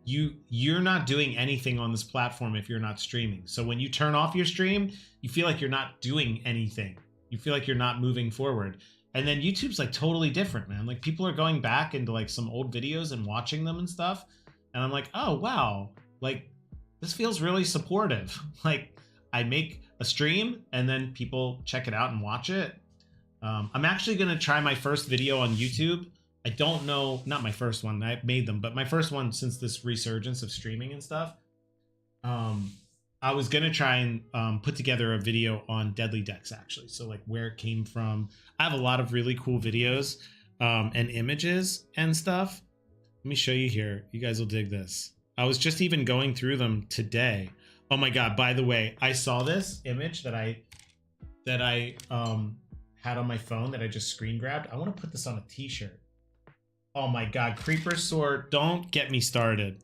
you're not doing anything on this platform if you're not streaming. So when you turn off your stream, you feel like you're not doing anything. You feel like you're not moving forward. And then YouTube's like totally different, man. Like people are going back into like some old videos and watching them and stuff. And I'm like, oh, wow. Like this feels really supportive. Like I make a stream and then people check it out and watch it. I'm actually going to try my first video on YouTube. I don't know, not my first one, I made them, but my first one since this resurgence of streaming and stuff. I was going to try and put together a video on Deadly Decks, actually. So like where it came from. I have a lot of really cool videos and images and stuff. Let me show you here. You guys will dig this. I was just even going through them today. Oh my God, by the way, I saw this image that I had on my phone that I just screen grabbed. I want to put this on a t-shirt. Oh my God, Creeper Sword, don't get me started.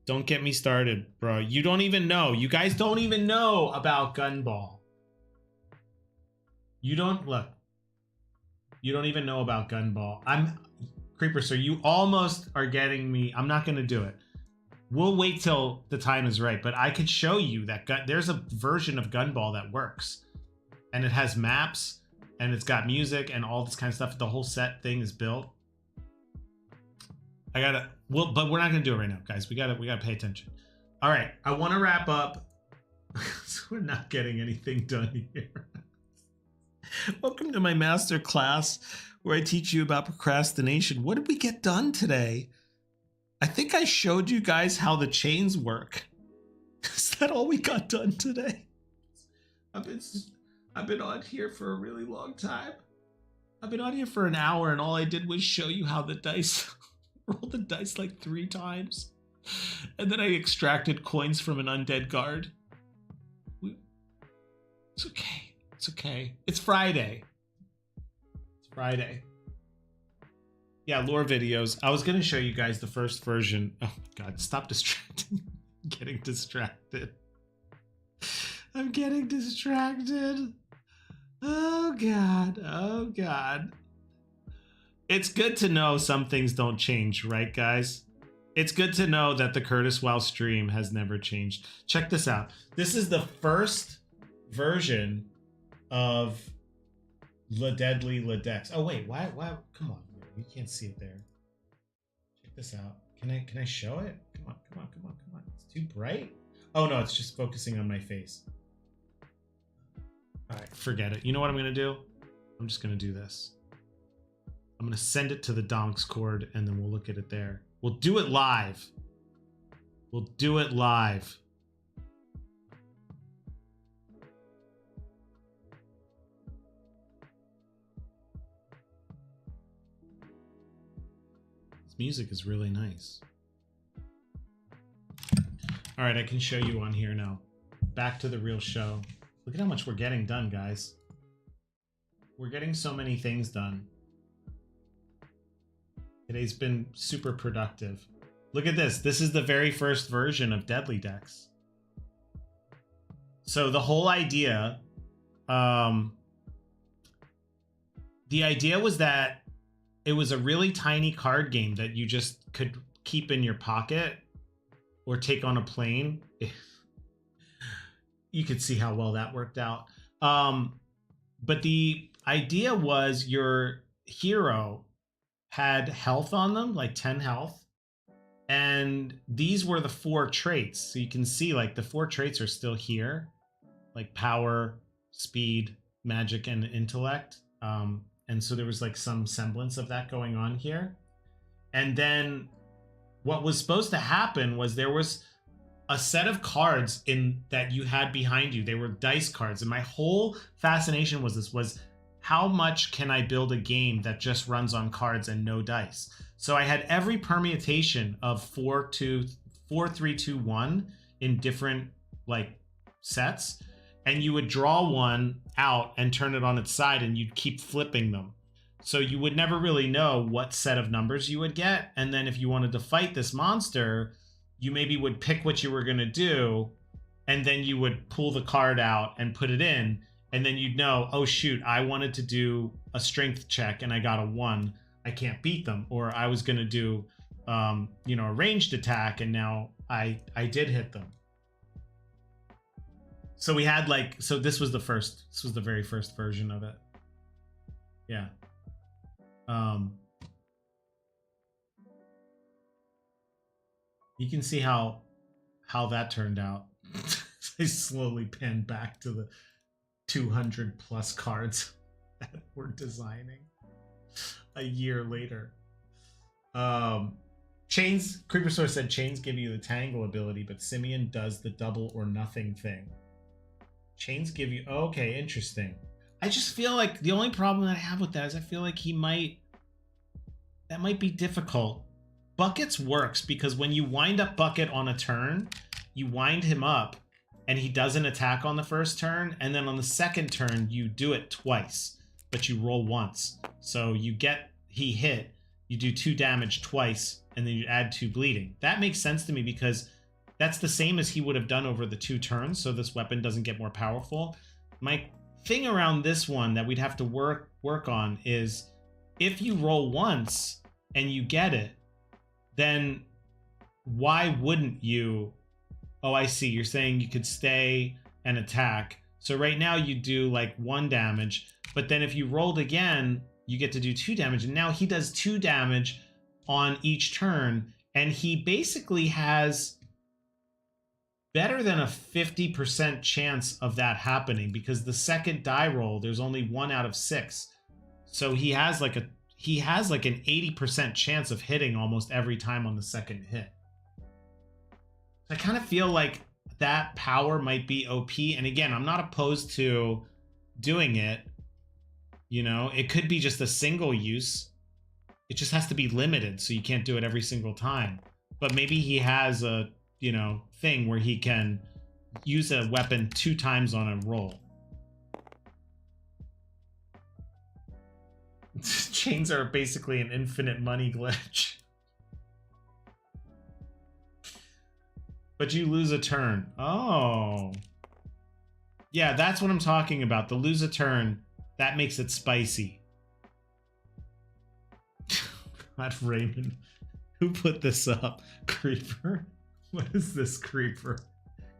Don't get me started, bro. You don't even know. You guys don't even know about Gunball. You don't, look. You don't even know about Gunball. Creeper Sword, you almost are getting me. I'm not going to do it. We'll wait till the time is right, but I could show you that there's a version of Gunball that works. And it has maps, and it's got music and all this kind of stuff. The whole set thing is built. But we're not gonna do it right now, guys. We gotta pay attention. All right, I want to wrap up. So we're not getting anything done here. Welcome to my master class where I teach you about procrastination. What did we get done today? I think I showed you guys how the chains work. Is that all we got done today? I've been on here for a really long time. I've been on here for an hour and all I did was show you how the dice roll the dice like 3 times. And then I extracted coins from an undead guard. It's okay. It's okay. It's Friday. It's Friday. Yeah, lore videos. I was going to show you guys the first version. Oh God, stop distracting. I'm getting distracted. I'm getting distracted. Oh God. Oh God. It's good to know some things don't change, right, guys? It's good to know that the Curtis Wow stream has never changed. Check this out. This is the first version of Le Deadly Le Dex. Oh wait, why? Come on, you can't see it there. Check this out. Can I show it? Come on. It's too bright. Oh no, it's just focusing on my face. All right, forget it. You know what I'm gonna do? I'm just gonna do this. I'm gonna send it to the Donks cord and then we'll look at it there. We'll do it live. We'll do it live. This music is really nice. All right, I can show you on here now. Back to the real show. Look at how much we're getting done, guys. We're getting so many things done. Today's been super productive. Look at this. This is the very first version of Deadly Decks. So the whole idea, the idea was that it was a really tiny card game that you just could keep in your pocket or take on a plane. You could see how well that worked out. But the idea was your hero had health on them, like 10 health. And these were the 4 traits. So you can see like the 4 traits are still here, like power, speed, magic, and intellect. And so there was like some semblance of that going on here. And then what was supposed to happen was there was a set of cards in that you had behind you. They were dice cards. And my whole fascination was how much can I build a game that just runs on cards and no dice? So I had every permutation of 4, 3, 2, 1 in different like sets. And you would draw one out and turn it on its side and you'd keep flipping them. So you would never really know what set of numbers you would get. And then if you wanted to fight this monster, you maybe would pick what you were going to do, and then you would pull the card out and put it in. and then you'd know, oh shoot, I wanted to do a strength check and I got a 1. I can't beat them. Or I was going to do, you know, a ranged attack and now I did hit them. So we had like, so this was the very first version of it. Yeah. You can see how that turned out. I slowly panned back to the 200 plus cards that we're designing a year later. Chains, Creeper Source said chains give you the tangle ability, but Simeon does the double or nothing thing. Chains give you, okay, interesting. I just feel like the only problem that I have with that is I feel like that might be difficult. Buckets works because when you wind up Bucket on a turn, you wind him up and he doesn't attack on the first turn, and then on the second turn you do it twice, but you roll once. So you get, he hit, you do 2 damage twice, and then you add 2 bleeding. That makes sense to me because that's the same as he would have done over the 2 turns, so this weapon doesn't get more powerful. My thing around this one that we'd have to work on is if you roll once and you get it, then why wouldn't you? Oh, I see. You're saying you could stay and attack. So right now you do like 1 damage, but then if you rolled again, you get to do 2 damage. And now he does 2 damage on each turn. And he basically has better than a 50% chance of that happening because the second die roll, there's only 1 out of 6. So he has like an 80% chance of hitting almost every time on the second hit. I kind of feel like that power might be OP. And again, I'm not opposed to doing it. You know, it could be just a single use. It just has to be limited, so you can't do it every single time. But maybe he has a, you know, thing where he can use a weapon 2 times on a roll. Chains are basically an infinite money glitch. But you lose a turn. Oh. Yeah, that's what I'm talking about. The lose a turn, that makes it spicy. God, Raymond. Who put this up? Creeper? What is this, Creeper?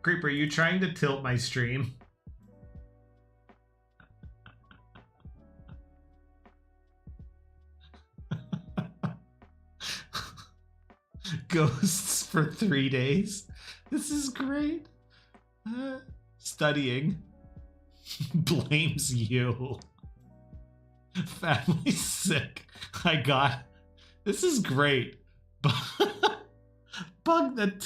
Creeper, are you trying to tilt my stream? Ghosts for 3 days. This is great. Studying. Blames you. Family's sick. I got. This is great. Bug that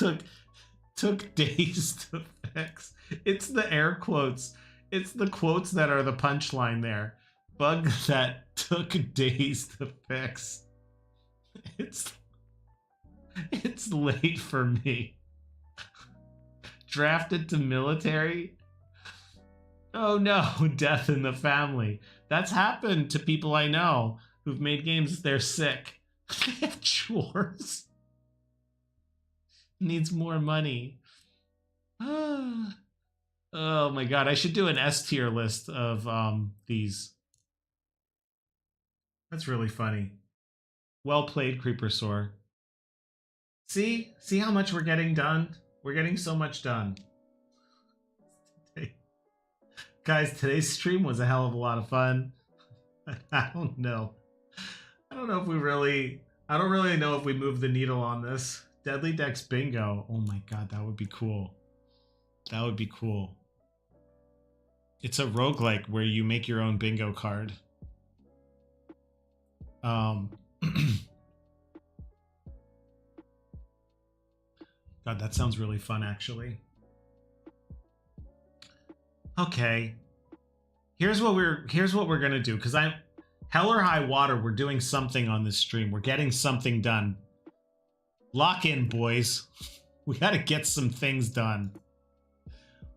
took days to fix. It's the air quotes. It's the quotes that are the punchline there. Bug that took days to fix. It's late for me. Drafted to military? Oh no, death in the family. That's happened to people I know who've made games. They're sick. They have chores. Needs more money. Oh my god, I should do an S tier list of these. That's really funny. Well played, Creeper Sore. See how much we're getting done? We're getting so much done. Guys, today's stream was a hell of a lot of fun. I don't know. I don't really know if we move the needle on this. Deadly Decks Bingo. Oh my god, that would be cool. That would be cool. It's a roguelike where you make your own bingo card. God, that sounds really fun, actually. Okay. Here's what we're gonna do, because I'm hell or high water, we're doing something on this stream. We're getting something done. Lock in, boys. We gotta get some things done.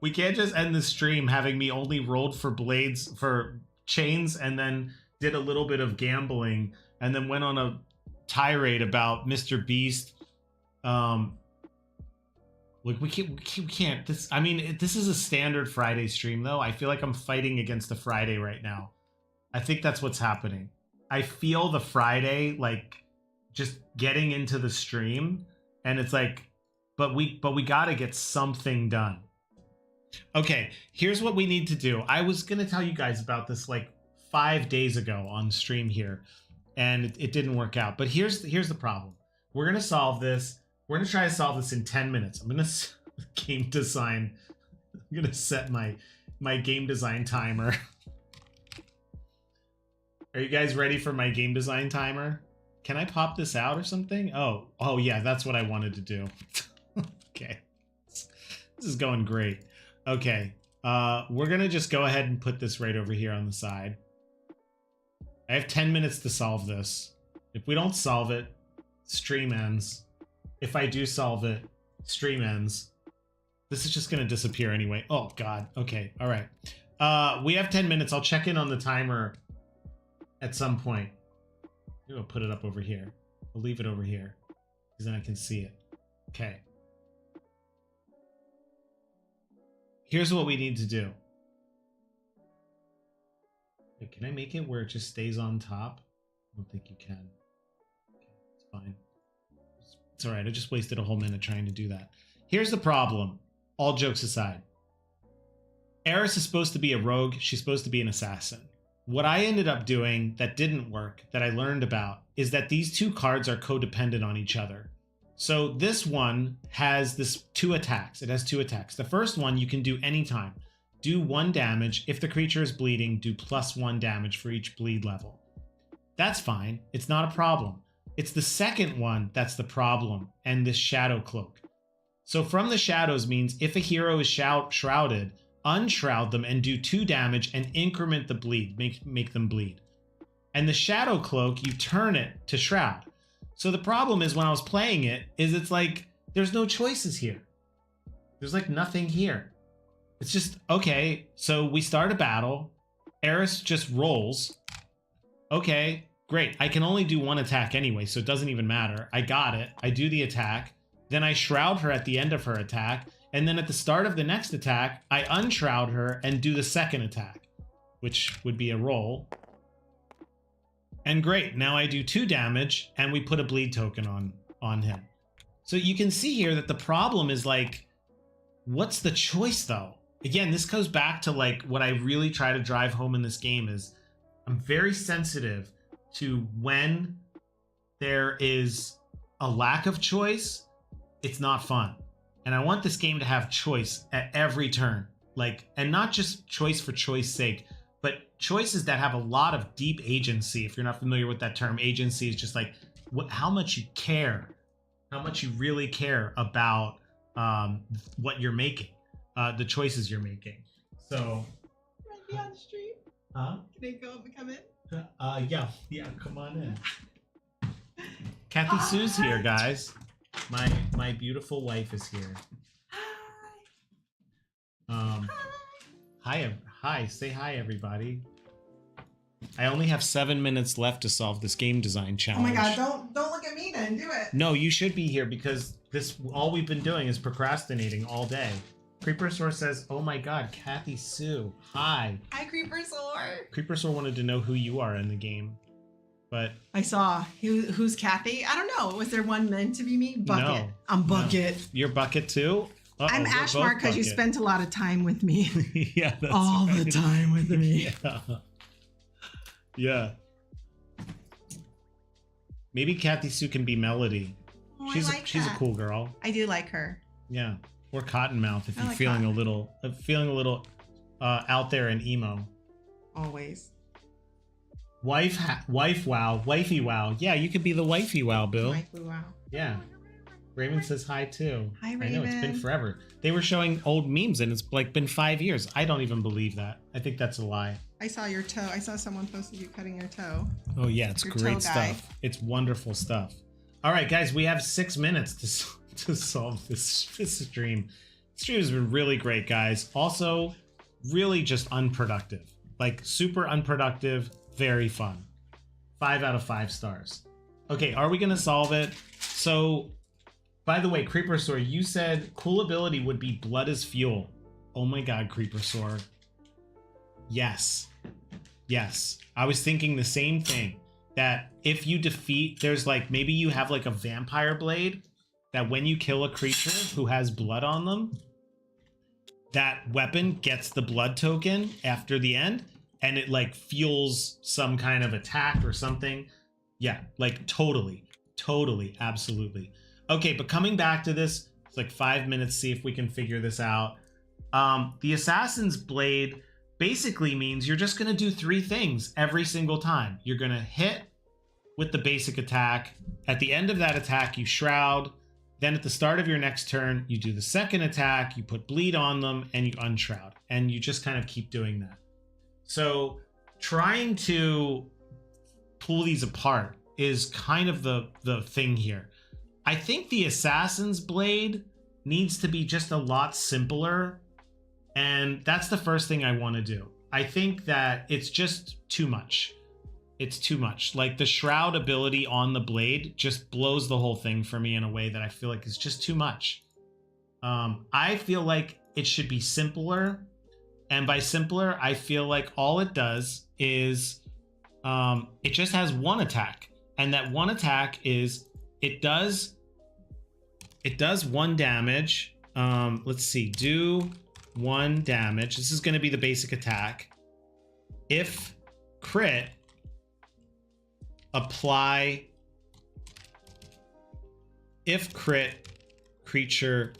We can't just end the stream having me only rolled for blades, for chains, and then did a little bit of gambling, and then went on a tirade about Mr. Beast, Like we can't. This. I mean, this is a standard Friday stream, though. I feel like I'm fighting against the Friday right now. I think that's what's happening. I feel the Friday like just getting into the stream, and it's like, but we gotta get something done. Okay, here's what we need to do. I was gonna tell you guys about this like 5 days ago on stream here, and it didn't work out. But here's the problem. We're gonna solve this. We're gonna try to solve this in 10 minutes. I'm gonna game design. I'm gonna set my game design timer. Are you guys ready for my game design timer? Can I pop this out or something? Oh yeah, that's what I wanted to do. Okay, this is going great. Okay, we're gonna just go ahead and put this right over here on the side. I have 10 minutes to solve this. If we don't solve it, stream ends. If I do solve it, stream ends. This is just gonna disappear anyway. Oh God. Okay. All right. We have 10 minutes. I'll check in on the timer at some point. Maybe I'll put it up over here. I'll leave it over here because then I can see it. Okay. Here's what we need to do. Wait, can I make it where it just stays on top? I don't think you can. Okay, it's fine. It's all right. I just wasted a whole minute trying to do that. Here's the problem. All jokes aside. Eris is supposed to be a rogue. She's supposed to be an assassin. What I ended up doing that didn't work, that I learned about, is that these two cards are codependent on each other. So this one has this 2 attacks. It has 2 attacks. The first one you can do anytime. Do 1 damage. If the creature is bleeding, do +1 damage for each bleed level. That's fine. It's not a problem. It's the second one that's the problem, and this shadow cloak. So from the shadows means if a hero is shrouded, unshroud them and do 2 damage and increment the bleed, make them bleed. And the shadow cloak, you turn it to shroud. So the problem is when I was playing it, is it's like, there's no choices here. There's like nothing here. It's just, okay, so we start a battle. Eris just rolls. Okay, great. I can only do 1 attack anyway, so it doesn't even matter. I got it. I do the attack. Then I shroud her at the end of her attack. And then at the start of the next attack, I unshroud her and do the second attack, which would be a roll. And great, now I do 2 damage and we put a bleed token on him. So you can see here that the problem is like, what's the choice though? Again, this goes back to like what I really try to drive home in this game is I'm very sensitive to when there is a lack of choice, it's not fun. And I want this game to have choice at every turn. Like, and not just choice for choice sake, but choices that have a lot of deep agency. If you're not familiar with that term, agency is just like how much you care, how much you really care about what you're making, the choices you're making. So, can I be on the stream? Huh? Can I go up and come in? Yeah, come on in. Kathy Sue's here, guys. My beautiful wife is here. Hi, say hi everybody. I only have 7 minutes left to solve this game design challenge. Oh my god, don't look at me then, do it. No, you should be here because all we've been doing is procrastinating all day. Creepersaur says, oh my god, Kathy Sue. Hi. Hi, Creepersaur. Creepersaur wanted to know who you are in the game. But I saw who's Kathy. I don't know. Was there one meant to be me? Bucket. No, I'm Bucket. No. You're Bucket too? I'm Ashmark because you spent a lot of time with me. Yeah, that's all right. the time with me. Yeah. Maybe Kathy Sue can be Melody. Oh, she's she's a cool girl. I do like her. Yeah. Or Cottonmouth if you're like feeling a little out there and emo. Always. Wife wow, wifey wow. Yeah, you could be the wifey wow, Bill. Wifey wow. Yeah. Raven says hi too. Hi, Raven. I know, it's been forever. They were showing old memes and it's like been 5 years. I don't even believe that. I think that's a lie. I saw your toe. I saw someone posted you cutting your toe. Oh yeah, it's Your great toe guy. stuff. It's wonderful stuff. All right, guys, we have 6 minutes to solve this stream. This stream has been really great, guys. Also, really just unproductive. Like super unproductive, very fun. 5 out of 5 stars. Okay, are we gonna solve it? So By the way, Creeper Sword, you said cool ability would be blood as fuel. Oh my god, Creeper Sword. Yes. Yes. I was thinking the same thing. That if you defeat, there's like, maybe you have like a vampire blade that when you kill a creature who has blood on them, that weapon gets the blood token after the end and it like fuels some kind of attack or something. Yeah, like totally, absolutely. Okay, but coming back to this, it's like 5 minutes, see if we can figure this out. The Assassin's Blade basically means you're just going to do 3 things every single time. You're going to hit with the basic attack. At the end of that attack, you shroud. Then at the start of your next turn, you do the second attack, you put bleed on them, and you unshroud. And you just kind of keep doing that. So trying to pull these apart is kind of the thing here. I think the Assassin's Blade needs to be just a lot simpler. And that's the first thing I want to do. I think that it's just too much. It's too much. Like the shroud ability on the blade just blows the whole thing for me in a way that I feel like is just too much. I feel like it should be simpler. And by simpler, I feel like all it does is it just has one attack. And that one attack is it does 1 damage. Let's see, do 1 damage. This is going to be the basic attack. If crit, apply. If crit, creature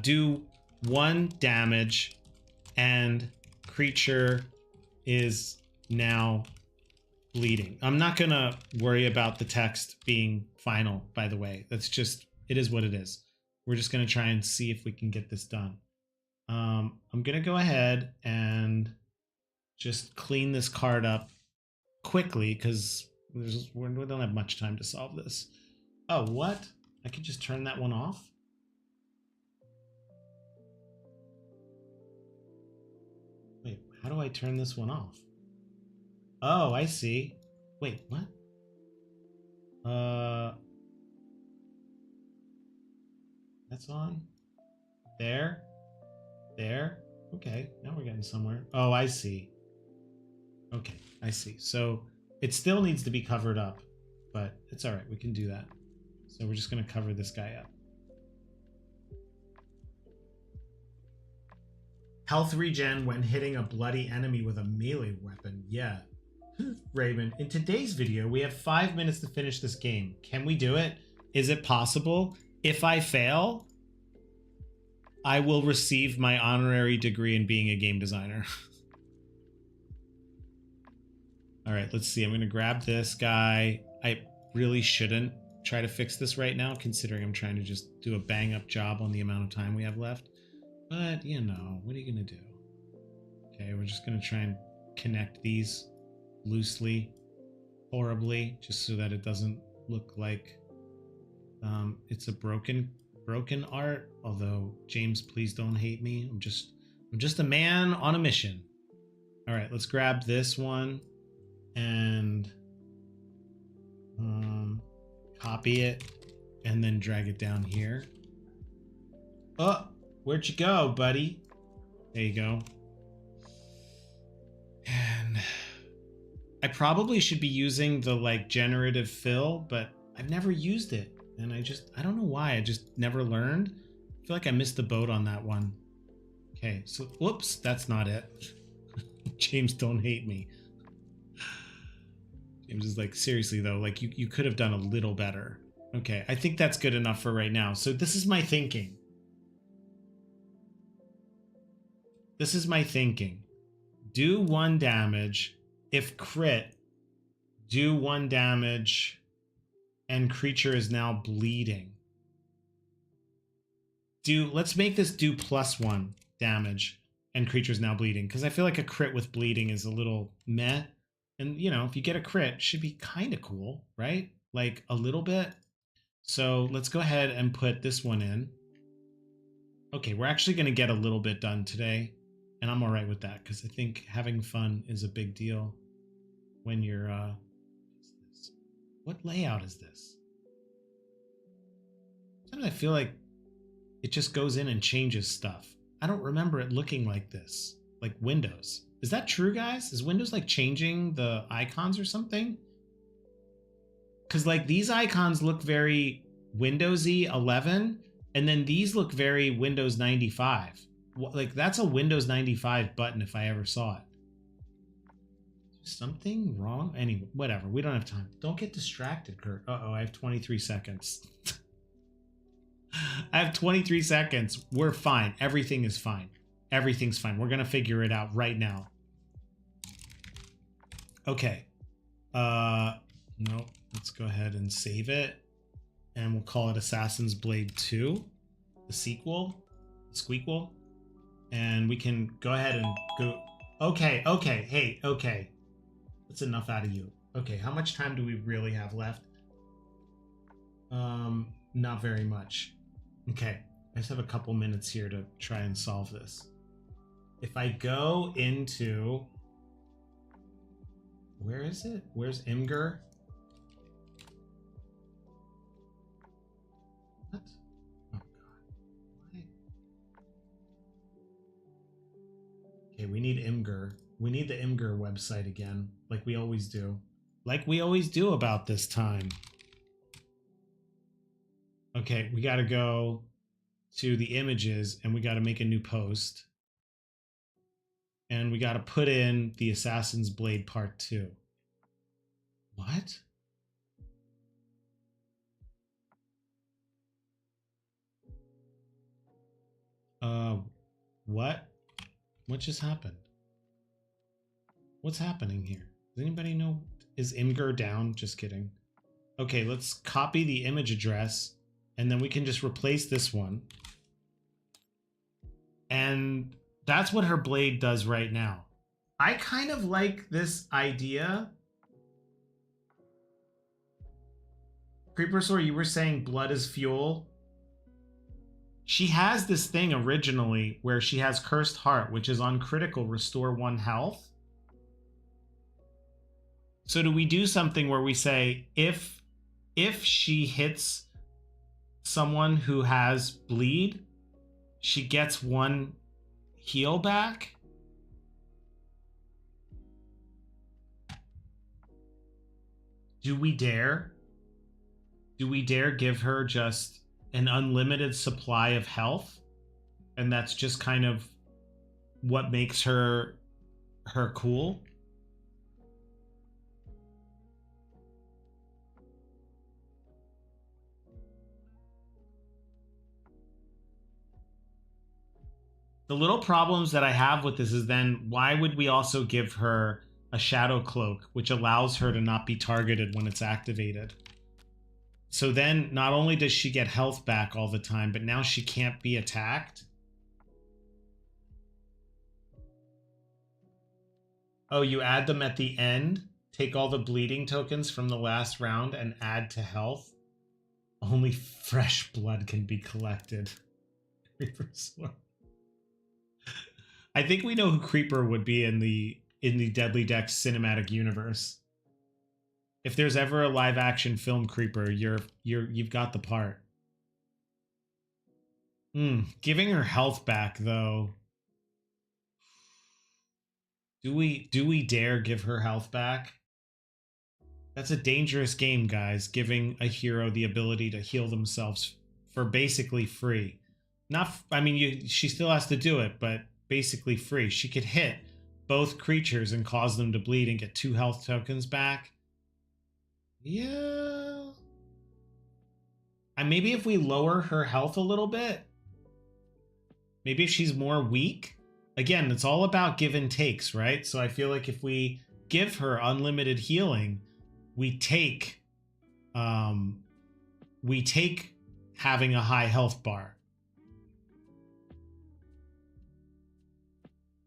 do 1 damage and creature is now bleeding. I'm not gonna worry about the text being final, by the way. That's just, it is what it is. We're just gonna try and see if we can get this done. I'm gonna go ahead and just clean this card up quickly because we don't have much time to solve this. Oh, what? I could just turn that one off? Wait, how do I turn this one off? Oh, I see. Wait, what? That's on. There. There. Okay, now we're getting somewhere. Oh, I see. Okay, I see. So it still needs to be covered up, but it's all right. We can do that. So we're just going to cover this guy up. Health regen when hitting a bloody enemy with a melee weapon. Yeah. Raymond, in today's video, we have 5 minutes to finish this game. Can we do it? Is it possible? If I fail, I will receive my honorary degree in being a game designer. All right, let's see. I'm going to grab this guy. I really shouldn't try to fix this right now, considering I'm trying to just do a bang-up job on the amount of time we have left. But, you know, what are you going to do? Okay, we're just going to try and connect these loosely, horribly, just so that it doesn't look like it's a broken art. Although, James, please don't hate me. I'm just a man on a mission. All right, let's grab this one and copy it and then drag it down here. Oh, where'd you go, buddy? There you go. And I probably should be using the like generative fill, but I've never used it. And I don't know why. I just never learned. I feel like I missed the boat on that one. Okay, so whoops, that's not it. James, don't hate me. James is like, seriously though, like you could have done a little better. Okay, I think that's good enough for right now. So this is my thinking. This is my thinking. Do 1 damage. If crit, do 1 damage and creature is now bleeding. Let's make this do +1 damage and creature is now bleeding, because I feel like a crit with bleeding is a little meh. And, you know, if you get a crit, it should be kind of cool, right? Like a little bit. So let's go ahead and put this one in. Okay, we're actually going to get a little bit done today. And I'm all right with that, because I think having fun is a big deal when you're... what layout is this? Sometimes I feel like it just goes in and changes stuff. I don't remember it looking like this, like Windows. Is that true, guys? Is Windows like changing the icons or something? Because like these icons look very Windowsy 11, and then these look very Windows 95. Like that's a Windows 95 button if I ever saw it. Something wrong? Anyway, whatever. We don't have time. Don't get distracted, Kurt. Uh-oh, I have 23 seconds. I have 23 seconds. We're fine. Everything is fine. Everything's fine. We're going to figure it out right now. Okay. No. Let's go ahead and save it. And we'll call it Assassin's Blade 2. The sequel. The squeakquel. And we can go ahead and go... Okay. Hey, okay. That's enough out of you. Okay, how much time do we really have left? Not very much. Okay, I just have a couple minutes here to try and solve this. If I go into... Where is it? Where's Imgur? What? Oh, God. Why? Okay, we need Imgur. We need the Imgur website again, like we always do. Like we always do about this time. Okay, we got to go to the images and we got to make a new post. And we got to put in the Assassin's Blade Part 2. What? What? What just happened? What's happening here? Does anybody know? Is Imgur down? Just kidding. Okay, let's copy the image address and then we can just replace this one. And that's what her blade does right now. I kind of like this idea. Creepersaur, you were saying blood is fuel. She has this thing originally where she has Cursed Heart, which is on critical restore 1 health. So do we do something where we say if she hits someone who has bleed, she gets 1 heal back? Do we dare? Do we dare give her just an unlimited supply of health? And that's just kind of what makes her cool? The little problems that I have with this is then why would we also give her a shadow cloak, which allows her to not be targeted when it's activated? So then not only does she get health back all the time, but now she can't be attacked. Oh, you add them at the end? Take all the bleeding tokens from the last round and add to health? Only fresh blood can be collected. I think we know who Creeper would be in the Deadly Decks cinematic universe. If there's ever a live action film Creeper, you've got the part. Giving her health back though. Do we dare give her health back? That's a dangerous game, guys, giving a hero the ability to heal themselves for basically free. She still has to do it, but basically free. She could hit both creatures and cause them to bleed and get 2 health tokens back. Yeah. And maybe if we lower her health a little bit, maybe if she's more weak. Again, it's all about give and takes, right? So I feel like if we give her unlimited healing, we take having a high health bar.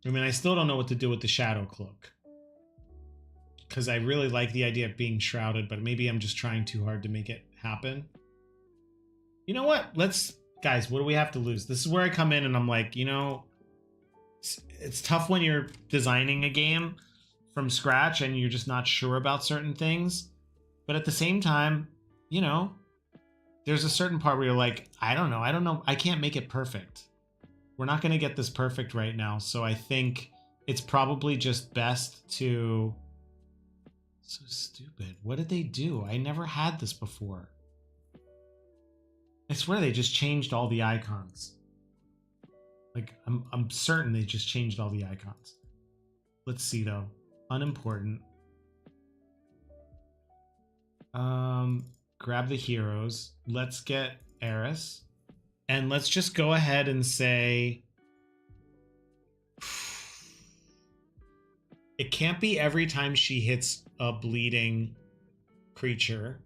I mean, I still don't know what to do with the shadow cloak, because I really like the idea of being shrouded, but maybe I'm just trying too hard to make it happen. You know what? Guys, what do we have to lose? This is where I come in and I'm like, it's tough when you're designing a game from scratch and you're just not sure about certain things. But at the same time, there's a certain part where you're like, I don't know, I can't make it perfect. We're not going to get this perfect right now, so I think it's probably just best to... So stupid. What did they do? I never had this before. I swear they just changed all the icons. Like, I'm certain they just changed all the icons. Let's see, though. Unimportant. Grab the heroes. Let's get Eris. And let's just go ahead and say... It can't be every time she hits a bleeding creature.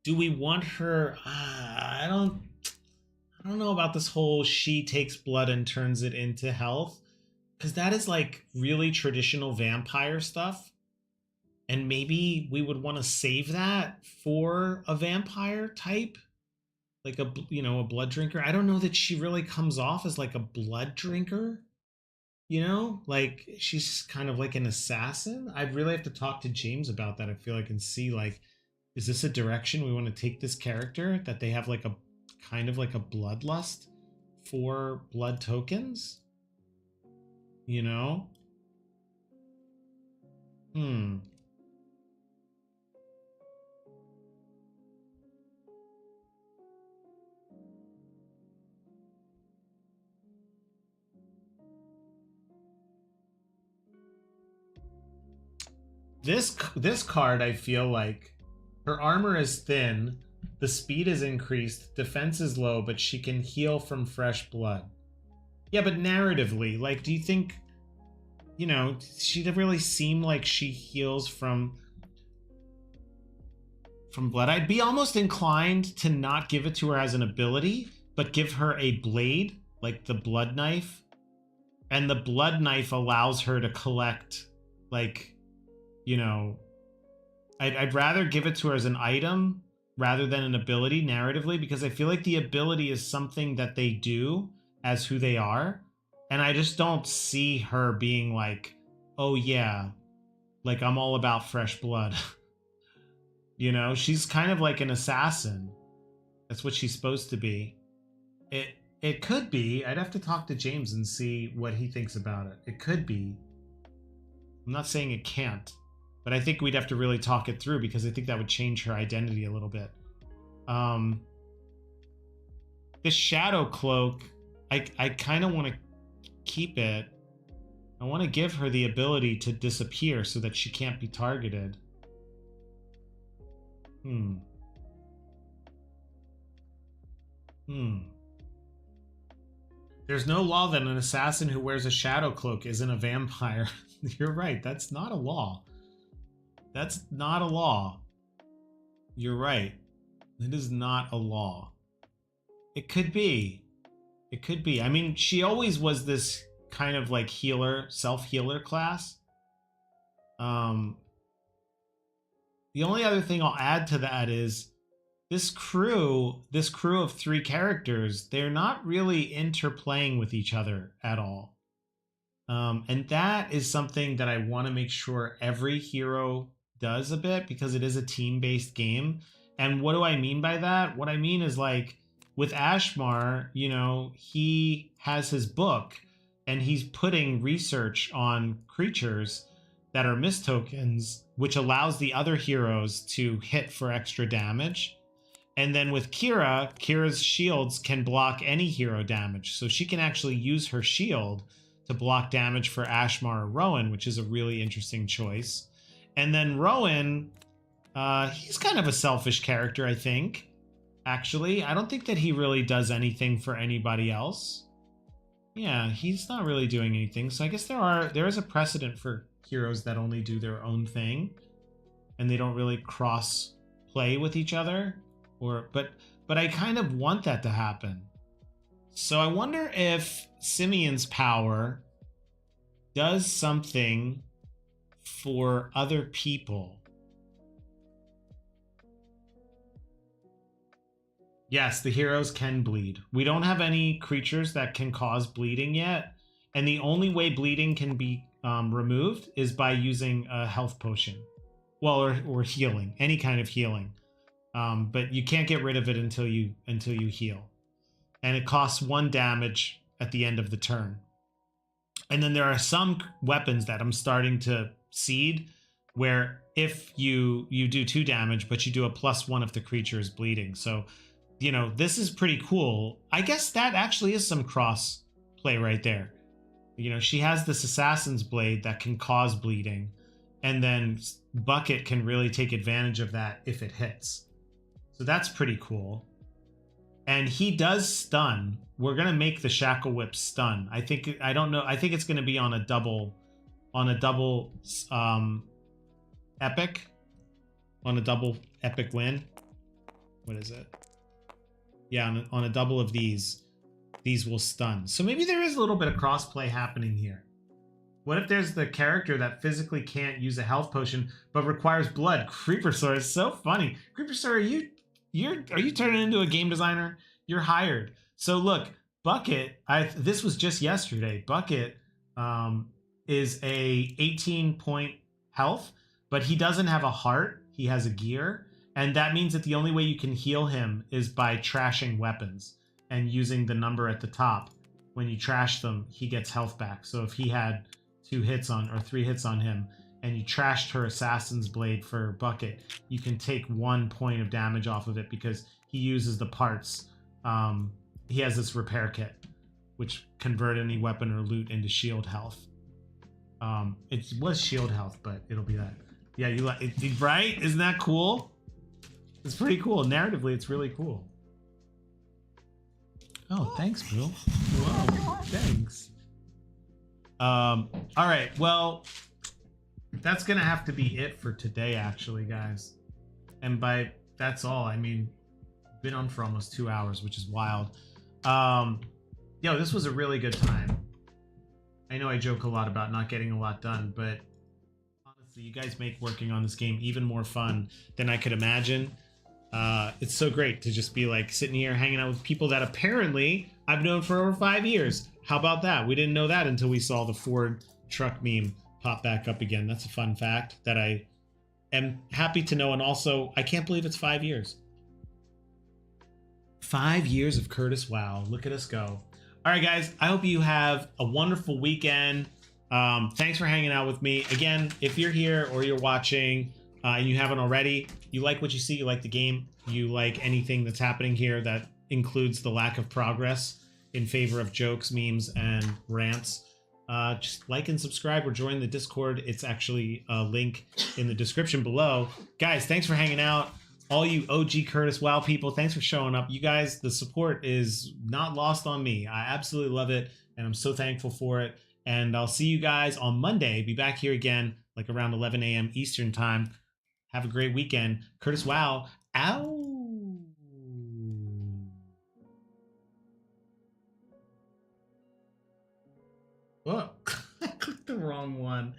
Do we want her? I don't know about this whole she takes blood and turns it into health, because that is like really traditional vampire stuff. And maybe we would want to save that for a vampire type, like a blood drinker. I don't know that she really comes off as like a blood drinker. Like she's kind of like an assassin. I'd really have to talk to James about that, I feel like, and see like, is this a direction we want to take this character, that they have like a kind of like a bloodlust for blood tokens? This card, I feel like her armor is thin, the speed is increased, defense is low, but she can heal from fresh blood. Yeah, but narratively, like, do you think, she doesn't really seem like she heals from blood? I'd be almost inclined to not give it to her as an ability, but give her a blade, like the blood knife. And the blood knife allows her to collect, like, I'd rather give it to her as an item rather than an ability narratively, because I feel like the ability is something that they do as who they are. And I just don't see her being like, oh yeah, like I'm all about fresh blood. She's kind of like an assassin. That's what she's supposed to be. It could be. I'd have to talk to James and see what he thinks about it. It could be. I'm not saying it can't, but I think we'd have to really talk it through, because I think that would change her identity a little bit. This shadow cloak, I kind of want to keep it. I want to give her the ability to disappear so that she can't be targeted. There's no law that an assassin who wears a shadow cloak isn't a vampire. You're right. That's not a law. That's not a law. You're right. It is not a law. It could be. It could be. I mean, she always was this kind of like healer, self-healer class. The only other thing I'll add to that is this crew of 3 characters, they're not really interplaying with each other at all. And that is something that I want to make sure every hero does a bit, because it is a team-based game. And what do I mean by that? What I mean is, like, with Ashmar, he has his book and he's putting research on creatures that are mist tokens, which allows the other heroes to hit for extra damage. And then with Kira's shields can block any hero damage. So she can actually use her shield to block damage for Ashmar or Rowan, which is a really interesting choice. And then Rowan, he's kind of a selfish character, I think. Actually, I don't think that he really does anything for anybody else. Yeah, he's not really doing anything. So I guess there is a precedent for heroes that only do their own thing and they don't really cross play with each other. But I kind of want that to happen. So I wonder if Simeon's power does something for other people. Yes, the heroes can bleed. We don't have any creatures that can cause bleeding yet. And the only way bleeding can be removed is by using a health potion. Well, or healing, any kind of healing. But you can't get rid of it until you heal. And it costs 1 damage at the end of the turn. And then there are some weapons that I'm starting to seed where if you do 2 damage, but you do a +1 if the creature is bleeding. So, you know, this is pretty cool. I guess that actually is some cross play right there. You know, she has this assassin's blade that can cause bleeding, and then Bucket can really take advantage of that if it hits. So that's pretty cool. And he does stun. We're gonna make the Shackle Whip stun. I think it's gonna be on a double epic. On a double epic win. What is it? Yeah, on a double of these will stun. So maybe there is a little bit of crossplay happening here. What if there's the character that physically can't use a health potion but requires blood? Creepersaur is so funny. Creepersaur, are you turning into a game designer? You're hired. So look, Bucket, this was just yesterday. Bucket is a 18-point health, but he doesn't have a heart. He has a gear. And that means that the only way you can heal him is by trashing weapons and using the number at the top. When you trash them, he gets health back. So if he had 2 hits on or 3 hits on him and you trashed her assassin's blade for Bucket, you can take 1 point of damage off of it because he uses the parts. He has this repair kit, which convert any weapon or loot into shield health. It was shield health, but it'll be that. Yeah, you like it, right? Isn't that cool? It's pretty cool. Narratively, it's really cool. Oh, thanks, Bill. Whoa, thanks. All right, well, that's gonna have to be it for today, actually, guys. And by that's all, I mean, been on for almost 2 hours, which is wild. Yo, this was a really good time. I know I joke a lot about not getting a lot done, but honestly, you guys make working on this game even more fun than I could imagine. It's so great to just be like sitting here hanging out with people that apparently I've known for over 5 years. How about that? We didn't know that until we saw the Ford truck meme pop back up again. That's a fun fact that I am happy to know. And also, I can't believe it's 5 years. 5 years of Curtis. Wow. Look at us go. All right, guys. I hope you have a wonderful weekend. Thanks for hanging out with me. Again, if you're here or you're watching and you haven't already, you like what you see, you like the game, you like anything that's happening here that includes the lack of progress in favor of jokes, memes, and rants, just like and subscribe or join the Discord. It's actually a link in the description below. Guys, thanks for hanging out. All you OG Curtis WoW people, thanks for showing up. You guys, the support is not lost on me. I absolutely love it, and I'm so thankful for it. And I'll see you guys on Monday. Be back here again, like around 11 a.m. Eastern time. Have a great weekend. Curtis WoW, ow! Whoa, I clicked the wrong one.